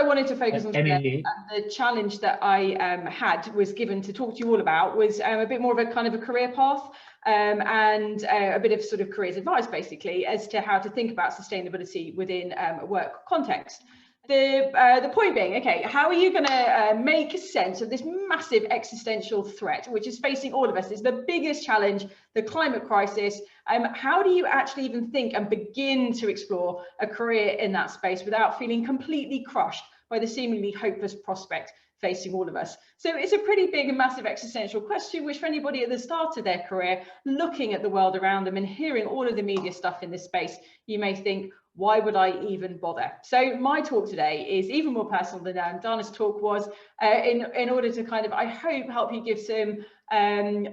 wanted to focus on today, the challenge that I had was given to talk to you all about was a bit more of a kind of a career path and a bit of sort of careers advice, basically, as to how to think about sustainability within a work context. The point being, okay, how are you going to make sense of this massive existential threat, which is facing all of us? It's the biggest challenge, the climate crisis. How do you actually even think and begin to explore a career in that space without feeling completely crushed by the seemingly hopeless prospect facing all of us? So it's a pretty big and massive existential question, which for anybody at the start of their career, looking at the world around them and hearing all of the media stuff in this space, you may think, why would I even bother? So my talk today is even more personal than Dana's talk was, in order to kind of, I hope, help you give some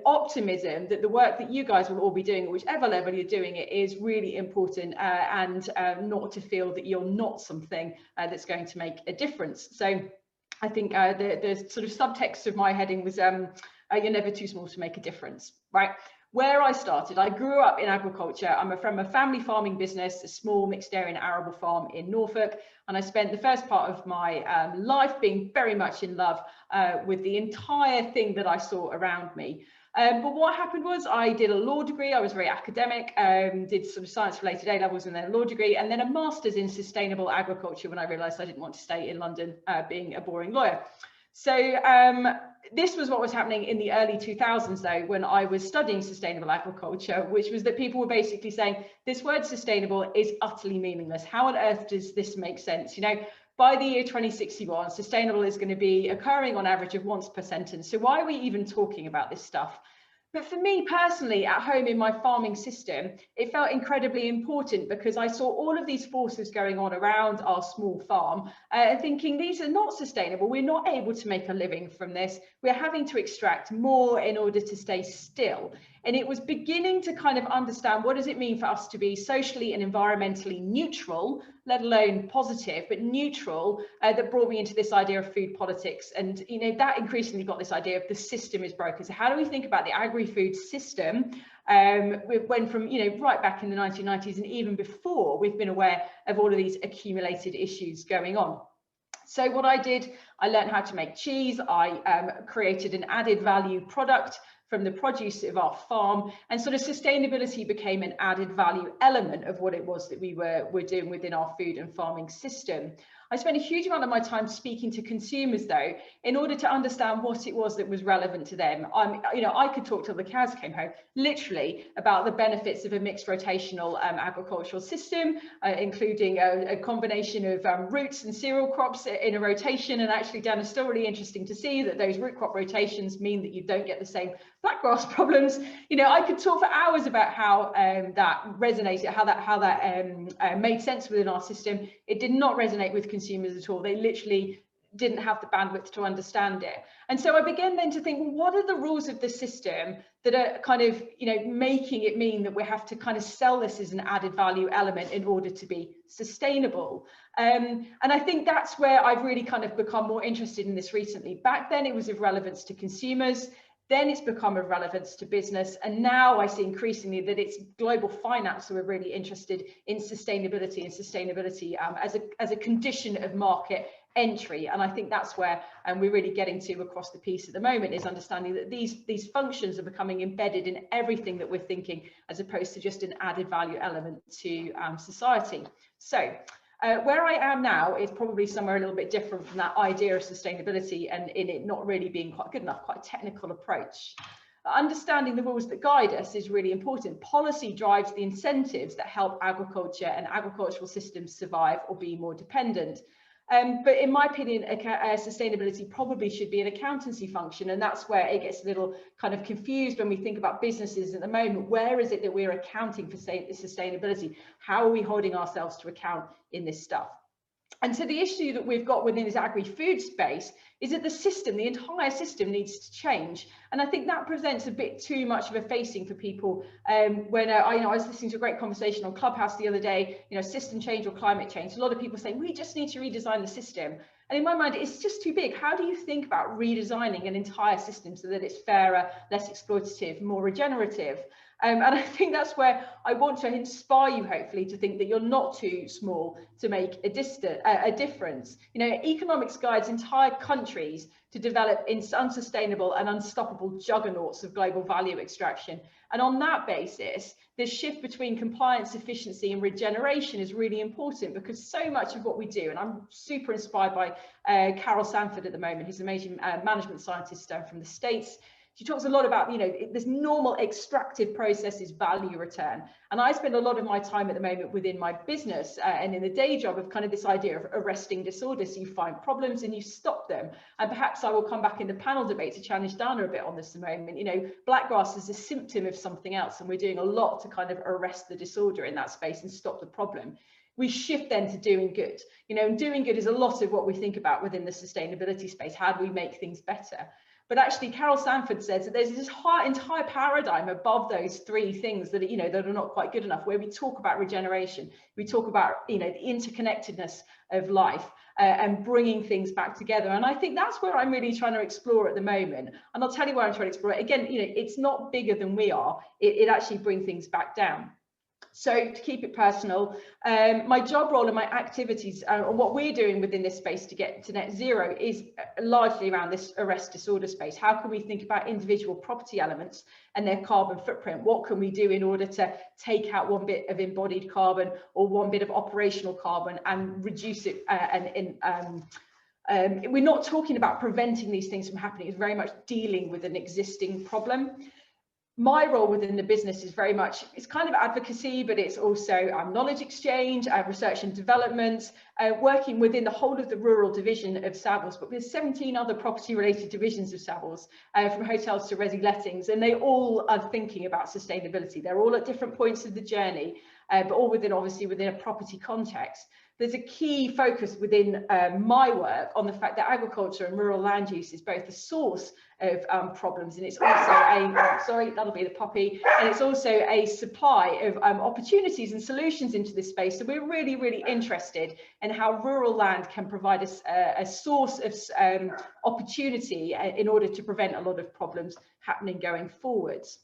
optimism that the work that you guys will all be doing, at whichever level you're doing it, is really important, and not to feel that you're not something that's going to make a difference. So I think the sort of subtext of my heading was, you're never too small to make a difference, right? Where I started, I grew up in agriculture. I'm from a family farming business, a small mixed dairy and arable farm in Norfolk. And I spent the first part of my life being very much in love with the entire thing that I saw around me. But what happened was I did a law degree. I was very academic, did some science related A levels and then a law degree, and then a master's in sustainable agriculture when I realized I didn't want to stay in London being a boring lawyer. So this was what was happening in the early 2000s, though, when I was studying sustainable agriculture, which was that people were basically saying this word sustainable is utterly meaningless. How on earth does this make sense? You know, by the year 2061, sustainable is going to be occurring on average of once per sentence. So why are we even talking about this stuff? But for me personally, at home in my farming system, it felt incredibly important because I saw all of these forces going on around our small farm, thinking these are not sustainable. We're not able to make a living from this. We're having to extract more in order to stay still. And it was beginning to kind of understand, what does it mean for us to be socially and environmentally neutral, let alone positive, but neutral, that brought me into this idea of food politics. And, you know, that increasingly got this idea of the system is broken. So how do we think about the agri-food system? We went from, you know, right back in the 1990s and even before, we've been aware of all of these accumulated issues going on. So what I did, I learned how to make cheese. I created an added value product from the produce of our farm, and sort of sustainability became an added value element of what it was that we were doing within our food and farming system. I spent a huge amount of my time speaking to consumers, though, in order to understand what it was that was relevant to them. You know, I could talk till the cows came home, literally, about the benefits of a mixed rotational agricultural system, including a combination of roots and cereal crops in a rotation. And actually, Dan, it's still really interesting to see that those root crop rotations mean that you don't get the same blackgrass problems. You know, I could talk for hours about how that resonated, how that made sense within our system. It did not resonate with consumers at all. They literally didn't have the bandwidth to understand it. And so I began then to think, well, what are the rules of the system that are kind of, you know, making it mean that we have to kind of sell this as an added value element in order to be sustainable? And I think that's where I've really kind of become more interested in this recently. Back then it was of relevance to consumers. Then it's become of relevance to business. And now I see increasingly that it's global finance who are really interested in sustainability and sustainability as a condition of market entry. And I think that's where we're really getting to across the piece at the moment, is understanding that these functions are becoming embedded in everything that we're thinking, as opposed to just an added value element to society. So where I am now is probably somewhere a little bit different from that idea of sustainability, and in it not really being quite good enough, quite a technical approach. Understanding the rules that guide us is really important. Policy drives the incentives that help agriculture and agricultural systems survive or be more dependent. But in my opinion, sustainability probably should be an accountancy function, and that's where it gets a little kind of confused when we think about businesses at the moment. Where is it that we're accounting for sustainability? How are we holding ourselves to account in this stuff? And so the issue that we've got within this agri-food space is that the system, the entire system, needs to change. And I think that presents a bit too much of a facing for people. When I was listening to a great conversation on Clubhouse the other day, you know, system change or climate change. A lot of people saying we just need to redesign the system. And in my mind, it's just too big. How do you think about redesigning an entire system so that it's fairer, less exploitative, more regenerative? And I think that's where I want to inspire you, hopefully, to think that you're not too small to make a difference. You know, economics guides entire countries to develop unsustainable and unstoppable juggernauts of global value extraction. And on that basis, this shift between compliance, efficiency and regeneration is really important, because so much of what we do, and I'm super inspired by Carol Sanford at the moment, who's an amazing management scientist from the States. She talks a lot about, you know, this normal extractive process is value return. And I spend a lot of my time at the moment within my business and in the day job of kind of this idea of arresting disorder. So you find problems and you stop them. And perhaps I will come back in the panel debate to challenge Dana a bit on this at the moment. You know, blackgrass is a symptom of something else, and we're doing a lot to kind of arrest the disorder in that space and stop the problem. We shift then to doing good. You know, and doing good is a lot of what we think about within the sustainability space. How do we make things better? But actually, Carol Sanford says that there's this entire paradigm above those three things that, you know, that are not quite good enough, where we talk about regeneration, we talk about, you know, the interconnectedness of life and bringing things back together. And I think that's where I'm really trying to explore at the moment. And I'll tell you where I'm trying to explore it. Again, you know, it's not bigger than we are. It actually brings things back down. So to keep it personal, my job role and my activities and what we're doing within this space to get to net zero is largely around this arrest disorder space. How can we think about individual property elements and their carbon footprint? What can we do in order to take out one bit of embodied carbon or one bit of operational carbon and reduce it? We're not talking about preventing these things from happening. It's very much dealing with an existing problem. My role within the business is very much, it's kind of advocacy, but it's also knowledge exchange, research and development, working within the whole of the rural division of Savills, but with 17 other property related divisions of Savills, from hotels to resi lettings, and they all are thinking about sustainability. They're all at different points of the journey, but all within, obviously within a property context. There's a key focus within my work on the fact that agriculture and rural land use is both the source of problems, and it's also a, sorry, that'll be the puppy, and it's also a supply of opportunities and solutions into this space. So we're really, really interested in how rural land can provide us a source of opportunity in order to prevent a lot of problems happening going forwards.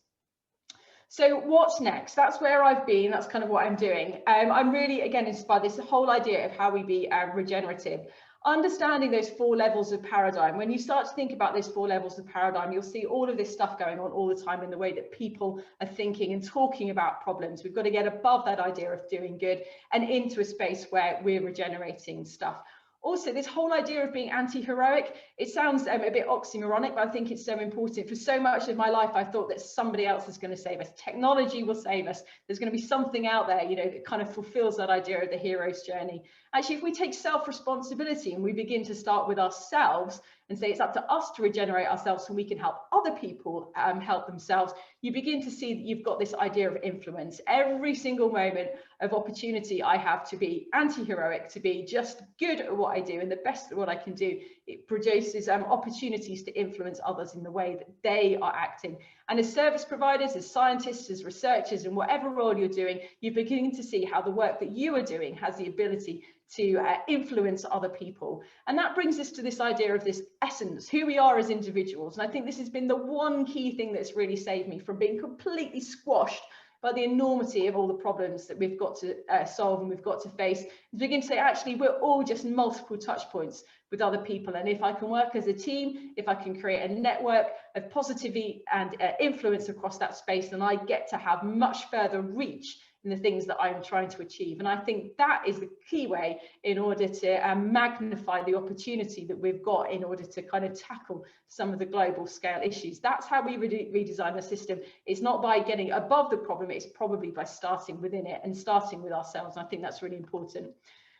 So what's next? That's where I've been. That's kind of what I'm doing. I'm really, again, inspired by this whole idea of how we be regenerative. Understanding those 4 levels of paradigm. When you start to think about those 4 levels of paradigm, you'll see all of this stuff going on all the time in the way that people are thinking and talking about problems. We've got to get above that idea of doing good and into a space where we're regenerating stuff. Also, this whole idea of being anti-heroic, it sounds a bit oxymoronic, but I think it's so important. For so much of my life, I thought that somebody else is going to save us. Technology will save us. There's going to be something out there, you know, that kind of fulfills that idea of the hero's journey. Actually, if we take self-responsibility and we begin to start with ourselves and say it's up to us to regenerate ourselves so we can help other people help themselves, you begin to see that you've got this idea of influence. Every single moment of opportunity I have to be anti-heroic, to be just good at what I do and the best at what I can do, it produces opportunities to influence others in the way that they are acting. And as service providers, as scientists, as researchers, and whatever role you're doing, you're beginning to see how the work that you are doing has the ability to influence other people. And that brings us to this idea of this essence, who we are as individuals. And I think this has been the one key thing that's really saved me from being completely squashed by the enormity of all the problems that we've got to solve and we've got to face. To begin to say, actually, we're all just multiple touch points with other people. And if I can work as a team, if I can create a network of positivity and influence across that space, then I get to have much further reach in the things that I'm trying to achieve. And I think that is the key way in order to magnify the opportunity that we've got in order to kind of tackle some of the global scale issues. That's how we redesign the system. It's not by getting above the problem, it's probably by starting within it and starting with ourselves. And I think that's really important.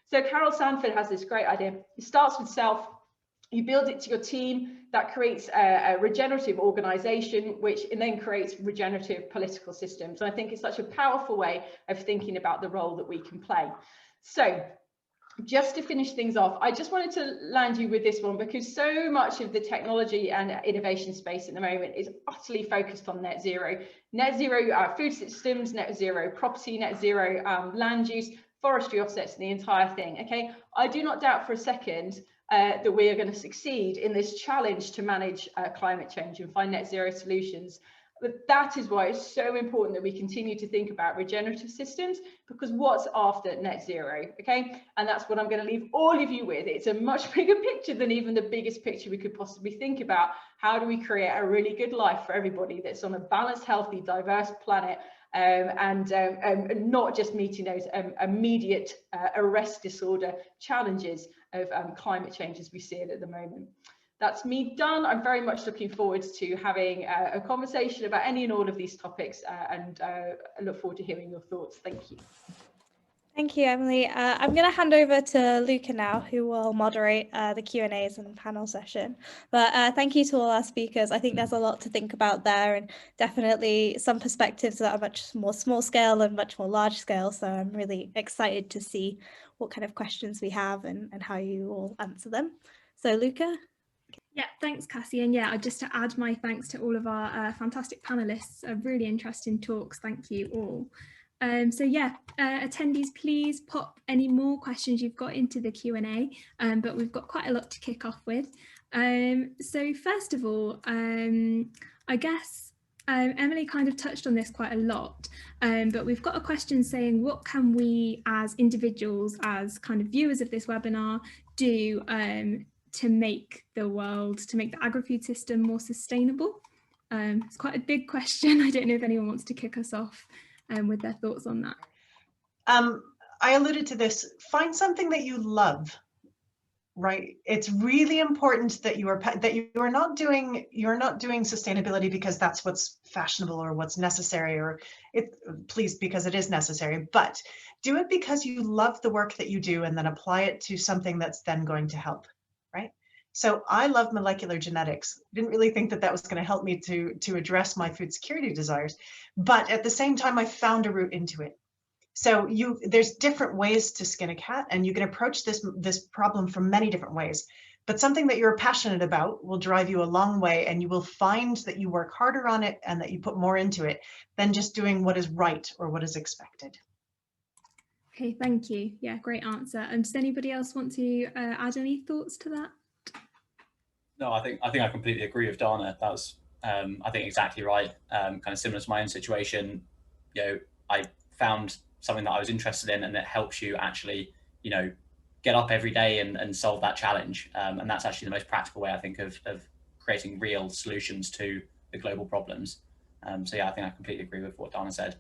So Carol Sanford has this great idea. It starts with self. You build it to your team, that creates a regenerative organization, which then creates regenerative political systems. And I think it's such a powerful way of thinking about the role that we can play. So just to finish things off, I just wanted to land you with this one, because so much of the technology and innovation space at the moment is utterly focused on net zero. Net zero food systems, net zero property, net zero land use, forestry offsets, and the entire thing. Okay, I do not doubt for a second that we are going to succeed in this challenge to manage climate change and find net zero solutions. But that is why it's so important that we continue to think about regenerative systems, because what's after net zero, okay? And that's what I'm going to leave all of you with. It's a much bigger picture than even the biggest picture we could possibly think about. How do we create a really good life for everybody that's on a balanced, healthy, diverse planet, and not just meeting those immediate arrest disorder challenges of climate change as we see it at the moment. That's me done. I'm very much looking forward to having a conversation about any and all of these topics, and I look forward to hearing your thoughts. Thank you. Thank you, Emily. I'm going to hand over to Luca now, who will moderate the Q&As and panel session. But thank you to all our speakers. I think there's a lot to think about there, and definitely some perspectives that are much more small scale and much more large scale. So I'm really excited to see what kind of questions we have and how you all answer them. So Luca? Yeah, thanks, Cassie. And yeah, just to add my thanks to all of our fantastic panelists, really interesting talks. Thank you all. So yeah, attendees, please pop any more questions you've got into the Q&A, but we've got quite a lot to kick off with. So first of all, I guess Emily kind of touched on this quite a lot, but we've got a question saying, what can we as individuals, as kind of viewers of this webinar, do to make the agri-food system more sustainable? It's quite a big question. I don't know if anyone wants to kick us off with their thoughts on that. I alluded to this. Find something that you love. Right. It's really important that you are not doing sustainability because that's what's fashionable or what's necessary, or please, because it is necessary, but do it because you love the work that you do and then apply it to something that's then going to help. Right. So I love molecular genetics. Didn't really think that was going to help me to address my food security desires, but at the same time, I found a route into it. So there's different ways to skin a cat, and you can approach this problem from many different ways. But something that you're passionate about will drive you a long way, and you will find that you work harder on it and that you put more into it than just doing what is right or what is expected. Okay, thank you. Yeah, great answer. And does anybody else want to add any thoughts to that? No, I think I completely agree with Dana. That was I think exactly right. Kind of similar to my own situation. I found something that I was interested in, and it helps you actually, get up every day and solve that challenge. And that's actually the most practical way, I think, of creating real solutions to the global problems. So yeah, I think I completely agree with what Dana said.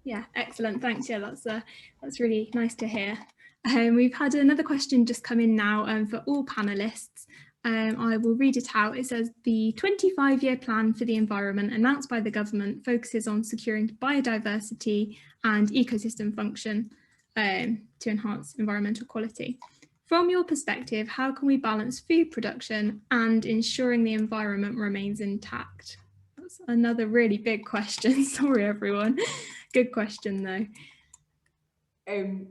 Yeah, excellent. Thanks. Yeah, that's really nice to hear. We've had another question just come in now for all panelists. I will read it out. It says, the 25-year plan for the environment announced by the government focuses on securing biodiversity and ecosystem function to enhance environmental quality. From your perspective, how can we balance food production and ensuring the environment remains intact? That's another really big question. Sorry, everyone. Good question, though. I mean,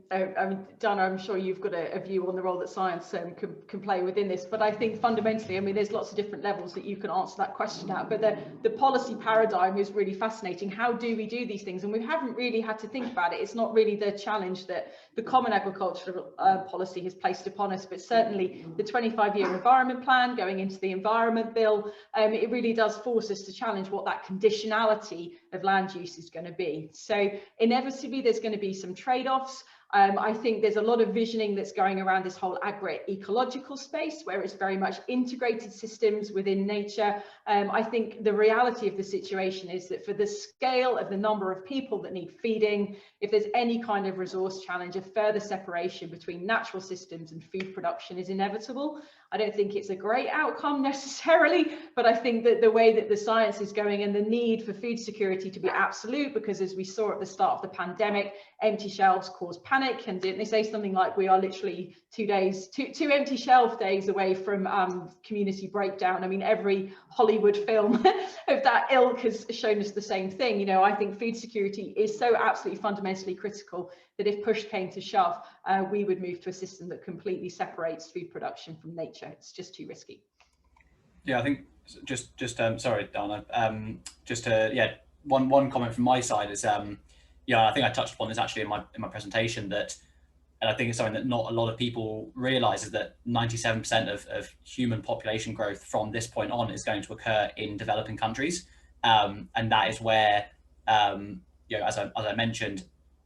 Dana, I'm sure you've got a view on the role that science can play within this, but I think fundamentally, I mean, there's lots of different levels that you can answer that question at, but the policy paradigm is really fascinating. How do we do these things? And we haven't really had to think about it. It's not really the challenge that the Common Agricultural Policy has placed upon us, but certainly the 25-year environment plan going into the Environment Bill, it really does force us to challenge what that conditionality of land use is going to be. So inevitably, there's going to be some trade-offs. I think there's a lot of visioning that's going around this whole agri-ecological space, where it's very much integrated systems within nature. I think the reality of the situation is that for the scale of the number of people that need feeding, if there's any kind of resource challenge, a further separation between natural systems and food production is inevitable. I don't think it's a great outcome necessarily, but I think that the way that the science is going and the need for food security to be absolute, because as we saw at the start of the pandemic, empty shelves cause panic. And didn't they say something like we are literally two empty shelf days away from community breakdown? I mean, every Hollywood film of that ilk has shown us the same thing. I think food security is so absolutely fundamentally critical that if push came to shove, we would move to a system that completely separates food production from nature. It's just too risky. Yeah, I think just sorry, Dana. One comment from my side is I think I touched upon this actually in my presentation, that, and I think it's something that not a lot of people realise, is that 97% of human population growth from this point on is going to occur in developing countries, and that is where as I mentioned,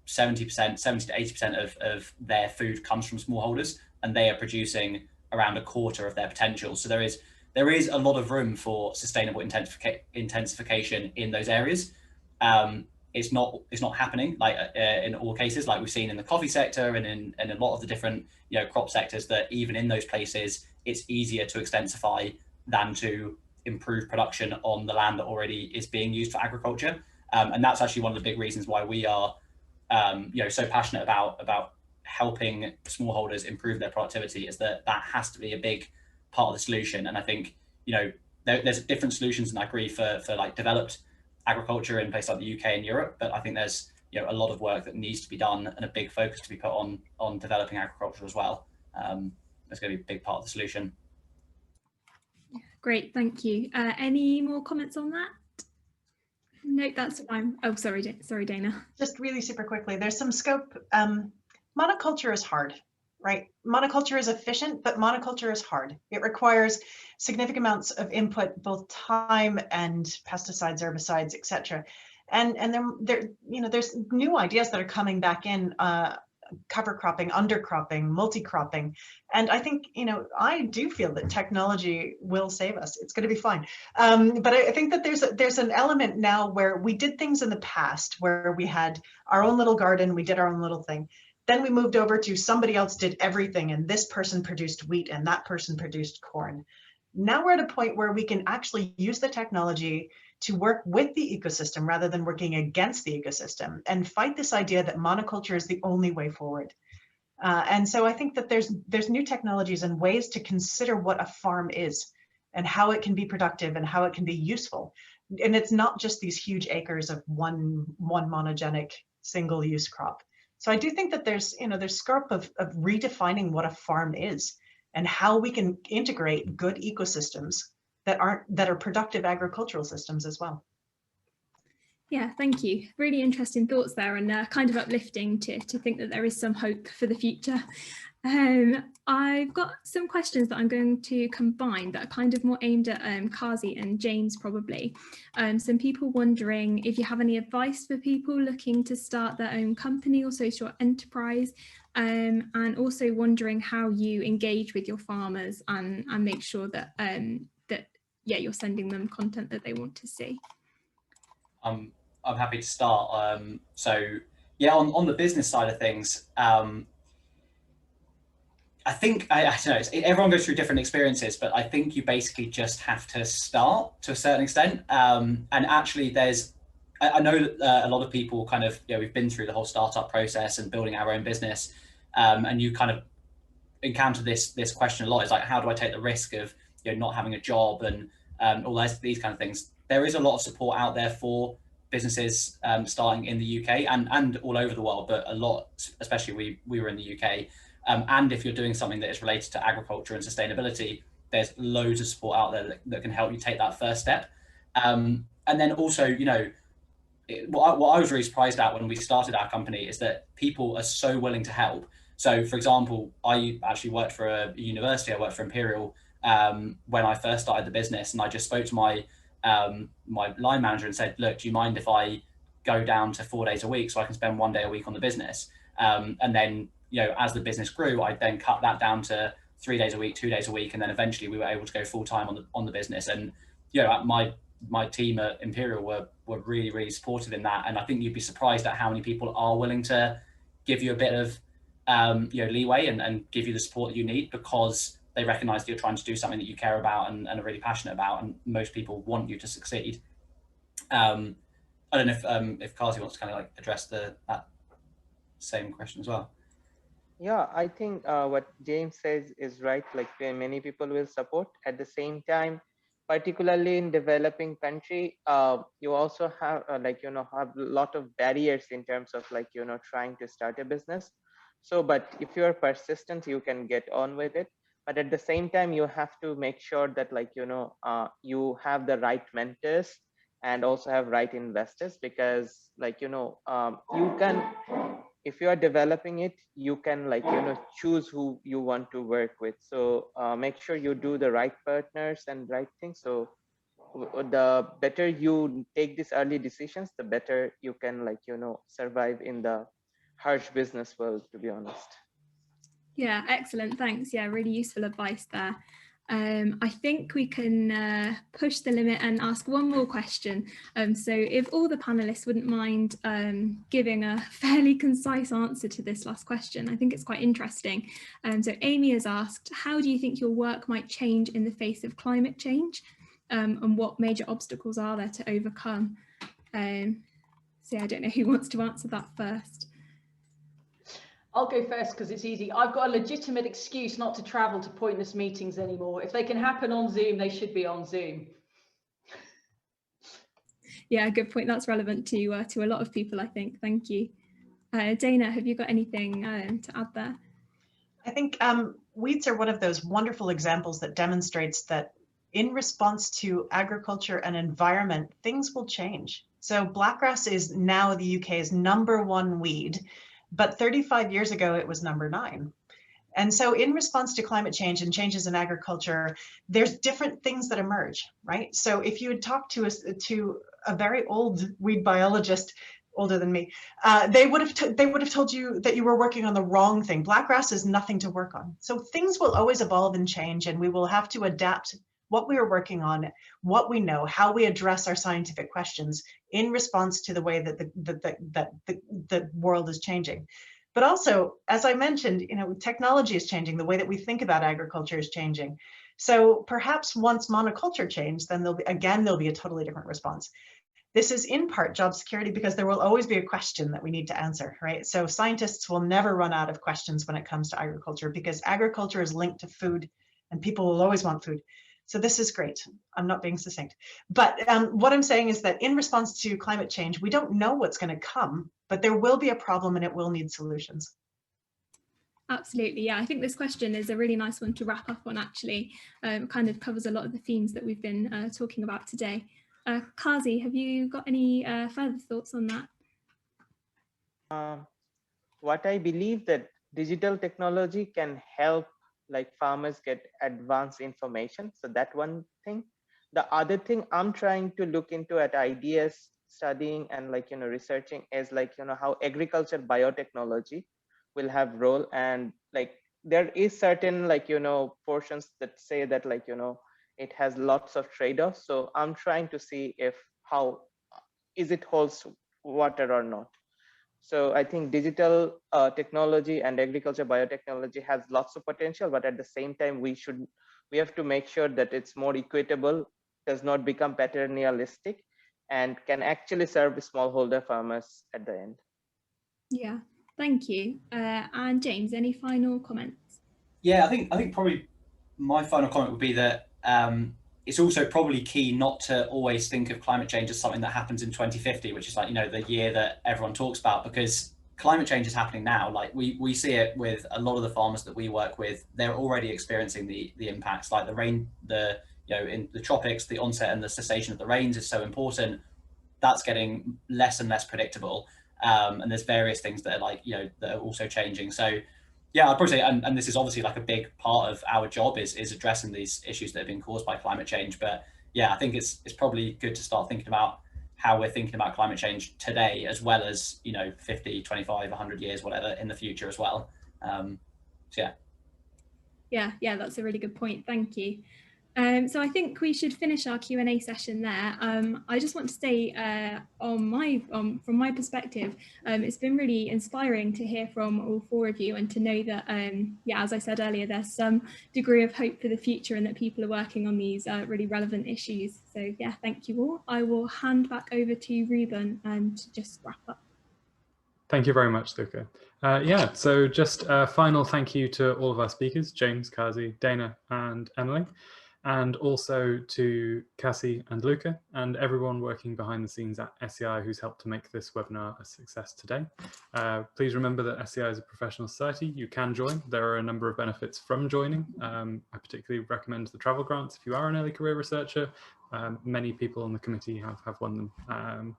70 to 80% of their food comes from smallholders, and they are producing around a quarter of their potential. So there is a lot of room for sustainable intensification in those areas. It's not happening like in all cases, like we've seen in the coffee sector and in a lot of the different crop sectors, that even in those places it's easier to extensify than to improve production on the land that already is being used for agriculture. And that's actually one of the big reasons why we are so passionate about helping smallholders improve their productivity, is that has to be a big part of the solution. And I think there's different solutions in agri for like developed agriculture in places like the UK and Europe, but I think there's a lot of work that needs to be done and a big focus to be put on developing agriculture as well. That's going to be a big part of the solution. Great, thank you. Any more comments on that? No, that's fine. Oh, sorry, Dana. Just really super quickly, there's some scope. Monoculture is hard, right? Monoculture is efficient, but monoculture is hard. It requires significant amounts of input, both time and pesticides, herbicides, etc. And there's new ideas that are coming back in, cover cropping, undercropping, multi-cropping. And I think, I do feel that technology will save us. It's going to be fine. But I think that there's an element now where we did things in the past where we had our own little garden, we did our own little thing. Then we moved over to somebody else did everything, and this person produced wheat and that person produced corn. Now we're at a point where we can actually use the technology to work with the ecosystem rather than working against the ecosystem, and fight this idea that monoculture is the only way forward. And so I think that there's new technologies and ways to consider what a farm is and how it can be productive and how it can be useful. And it's not just these huge acres of one monogenic single-use crop. So I do think that there's scope of redefining what a farm is and how we can integrate good ecosystems that are productive agricultural systems as well. Yeah, thank you. Really interesting thoughts there, and kind of uplifting to think that there is some hope for the future. I've got some questions that I'm going to combine that are kind of more aimed at Kazi and James probably. Some people wondering if you have any advice for people looking to start their own company or social enterprise, and also wondering how you engage with your farmers and make sure that you're sending them content that they want to see. I'm happy to start. So yeah, on the business side of things, I think, I don't know, everyone goes through different experiences, but I think you basically just have to start to a certain extent. And actually I know a lot of people kind of, we've been through the whole startup process and building our own business. And you kind of encounter this question a lot. It's like, how do I take the risk of not having a job and all these kind of things? There is a lot of support out there for businesses starting in the UK and all over the world, but a lot, especially we were in the UK. And if you're doing something that is related to agriculture and sustainability, there's loads of support out there that can help you take that first step. And then also, what I was really surprised at when we started our company is that people are so willing to help. So for example, I actually worked for a university, I worked for Imperial when I first started the business, and I just spoke to my line manager and said, look, do you mind if I go down to 4 days a week so I can spend 1 day a week on the business? And then, as the business grew, I then cut that down to 3 days a week, 2 days a week. And then eventually we were able to go full time on the business. And, my team at Imperial were really, really supportive in that. And I think you'd be surprised at how many people are willing to give you a bit of, leeway and give you the support that you need, because they recognize that you're trying to do something that you care about and are really passionate about. And most people want you to succeed. I don't know if Kazi wants to kind of like address that same question as well. Yeah, I think what James says is right. Like many people will support. At the same time, particularly in developing country, you also have have a lot of barriers in terms of trying to start a business. So, but if you are persistent, you can get on with it. But at the same time, you have to make sure that you have the right mentors and also have right investors, because you can, if you are developing it, you can choose who you want to work with. So make sure you do the right partners and right things. So the better you take these early decisions, the better you can survive in the harsh business world, to be honest. Yeah, excellent. Thanks. Yeah, really useful advice there. I think we can push the limit and ask one more question. So if all the panelists wouldn't mind giving a fairly concise answer to this last question, I think it's quite interesting. So Amy has asked, how do you think your work might change in the face of climate change? And what major obstacles are there to overcome? So I don't know who wants to answer that first. I'll go first because it's easy. I've got a legitimate excuse not to travel to pointless meetings anymore. If they can happen on Zoom, they should be on Zoom. Yeah, good point. That's relevant to a lot of people, I think. Thank you. Dana, have you got anything to add there? I think weeds are one of those wonderful examples that demonstrates that in response to agriculture and environment, things will change. So blackgrass is now the UK's #1 weed, but 35 years ago, it was #9. And so in response to climate change and changes in agriculture, there's different things that emerge, right? So if you had talked to a very old weed biologist, older than me, they would have told you that you were working on the wrong thing. Blackgrass is nothing to work on. So things will always evolve and change, and we will have to adapt what we are working on, what we know, how we address our scientific questions in response to the way that the world is changing. But also, as I mentioned, you know, technology is changing. The way that we think about agriculture is changing. So perhaps once monoculture changes, then there'll be a totally different response. This is in part job security because there will always be a question that we need to answer, right? So scientists will never run out of questions when it comes to agriculture, because agriculture is linked to food and people will always want food. So this is great. I'm not being succinct. But what I'm saying is that in response to climate change, we don't know what's going to come, but there will be a problem and it will need solutions. Absolutely, yeah. I think this question is a really nice one to wrap up on, actually. Kind of covers a lot of the themes that we've been talking about today. Kazi, have you got any further thoughts on that? What I believe that digital technology can help like farmers get advanced information. So that one thing. The other thing I'm trying to look into at ideas, studying and like, you know, researching is like, you know, how agriculture biotechnology will have role. And like, there is certain like, you know, portions that say that like, you know, it has lots of trade-offs. So I'm trying to see if how is it holds water or not. So I think digital technology and agriculture biotechnology has lots of potential, but at the same time, we have to make sure that it's more equitable, does not become paternalistic, and can actually serve smallholder farmers at the end. Yeah, thank you. And James, any final comments? Yeah, I think probably my final comment would be that it's also probably key not to always think of climate change as something that happens in 2050, which is like, you know, the year that everyone talks about, because climate change is happening now. Like we see it with a lot of the farmers that we work with. They're already experiencing the impacts, like the rain, you know, in the tropics, the onset and the cessation of the rains is so important. That's getting less and less predictable. And there's various things that are like, you know, that are also changing. So yeah, I'd probably say, and this is obviously like a big part of our job is addressing these issues that have been caused by climate change. But yeah, I think it's probably good to start thinking about how we're thinking about climate change today, as well as, you know, 50, 25, 100 years, whatever, in the future as well. So yeah. Yeah, that's a really good point. Thank you. So I think we should finish our Q&A session there. I just want to say from my perspective, it's been really inspiring to hear from all four of you and to know that, yeah, as I said earlier, there's some degree of hope for the future and that people are working on these really relevant issues. So yeah, thank you all. I will hand back over to Ruben to just wrap up. Thank you very much, Luca. Yeah, so just a final thank you to all of our speakers, James, Kazi, Dana and Emily, and also to Cassie and Luca and everyone working behind the scenes at SCI who's helped to make this webinar a success today. Please remember that SCI is a professional society. You can join. There are a number of benefits from joining. I particularly recommend the travel grants if you are an early career researcher. Many people on the committee have won them.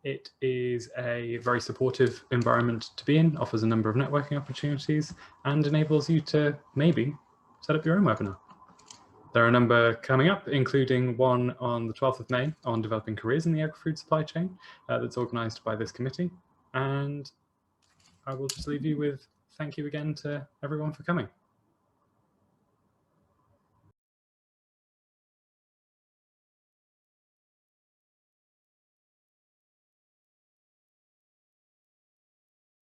It is a very supportive environment to be in, offers a number of networking opportunities, and enables you to maybe set up your own webinar. There are a number coming up, including one on the 12th of May on developing careers in the agri-food supply chain that's organised by this committee. And I will just leave you with thank you again to everyone for coming.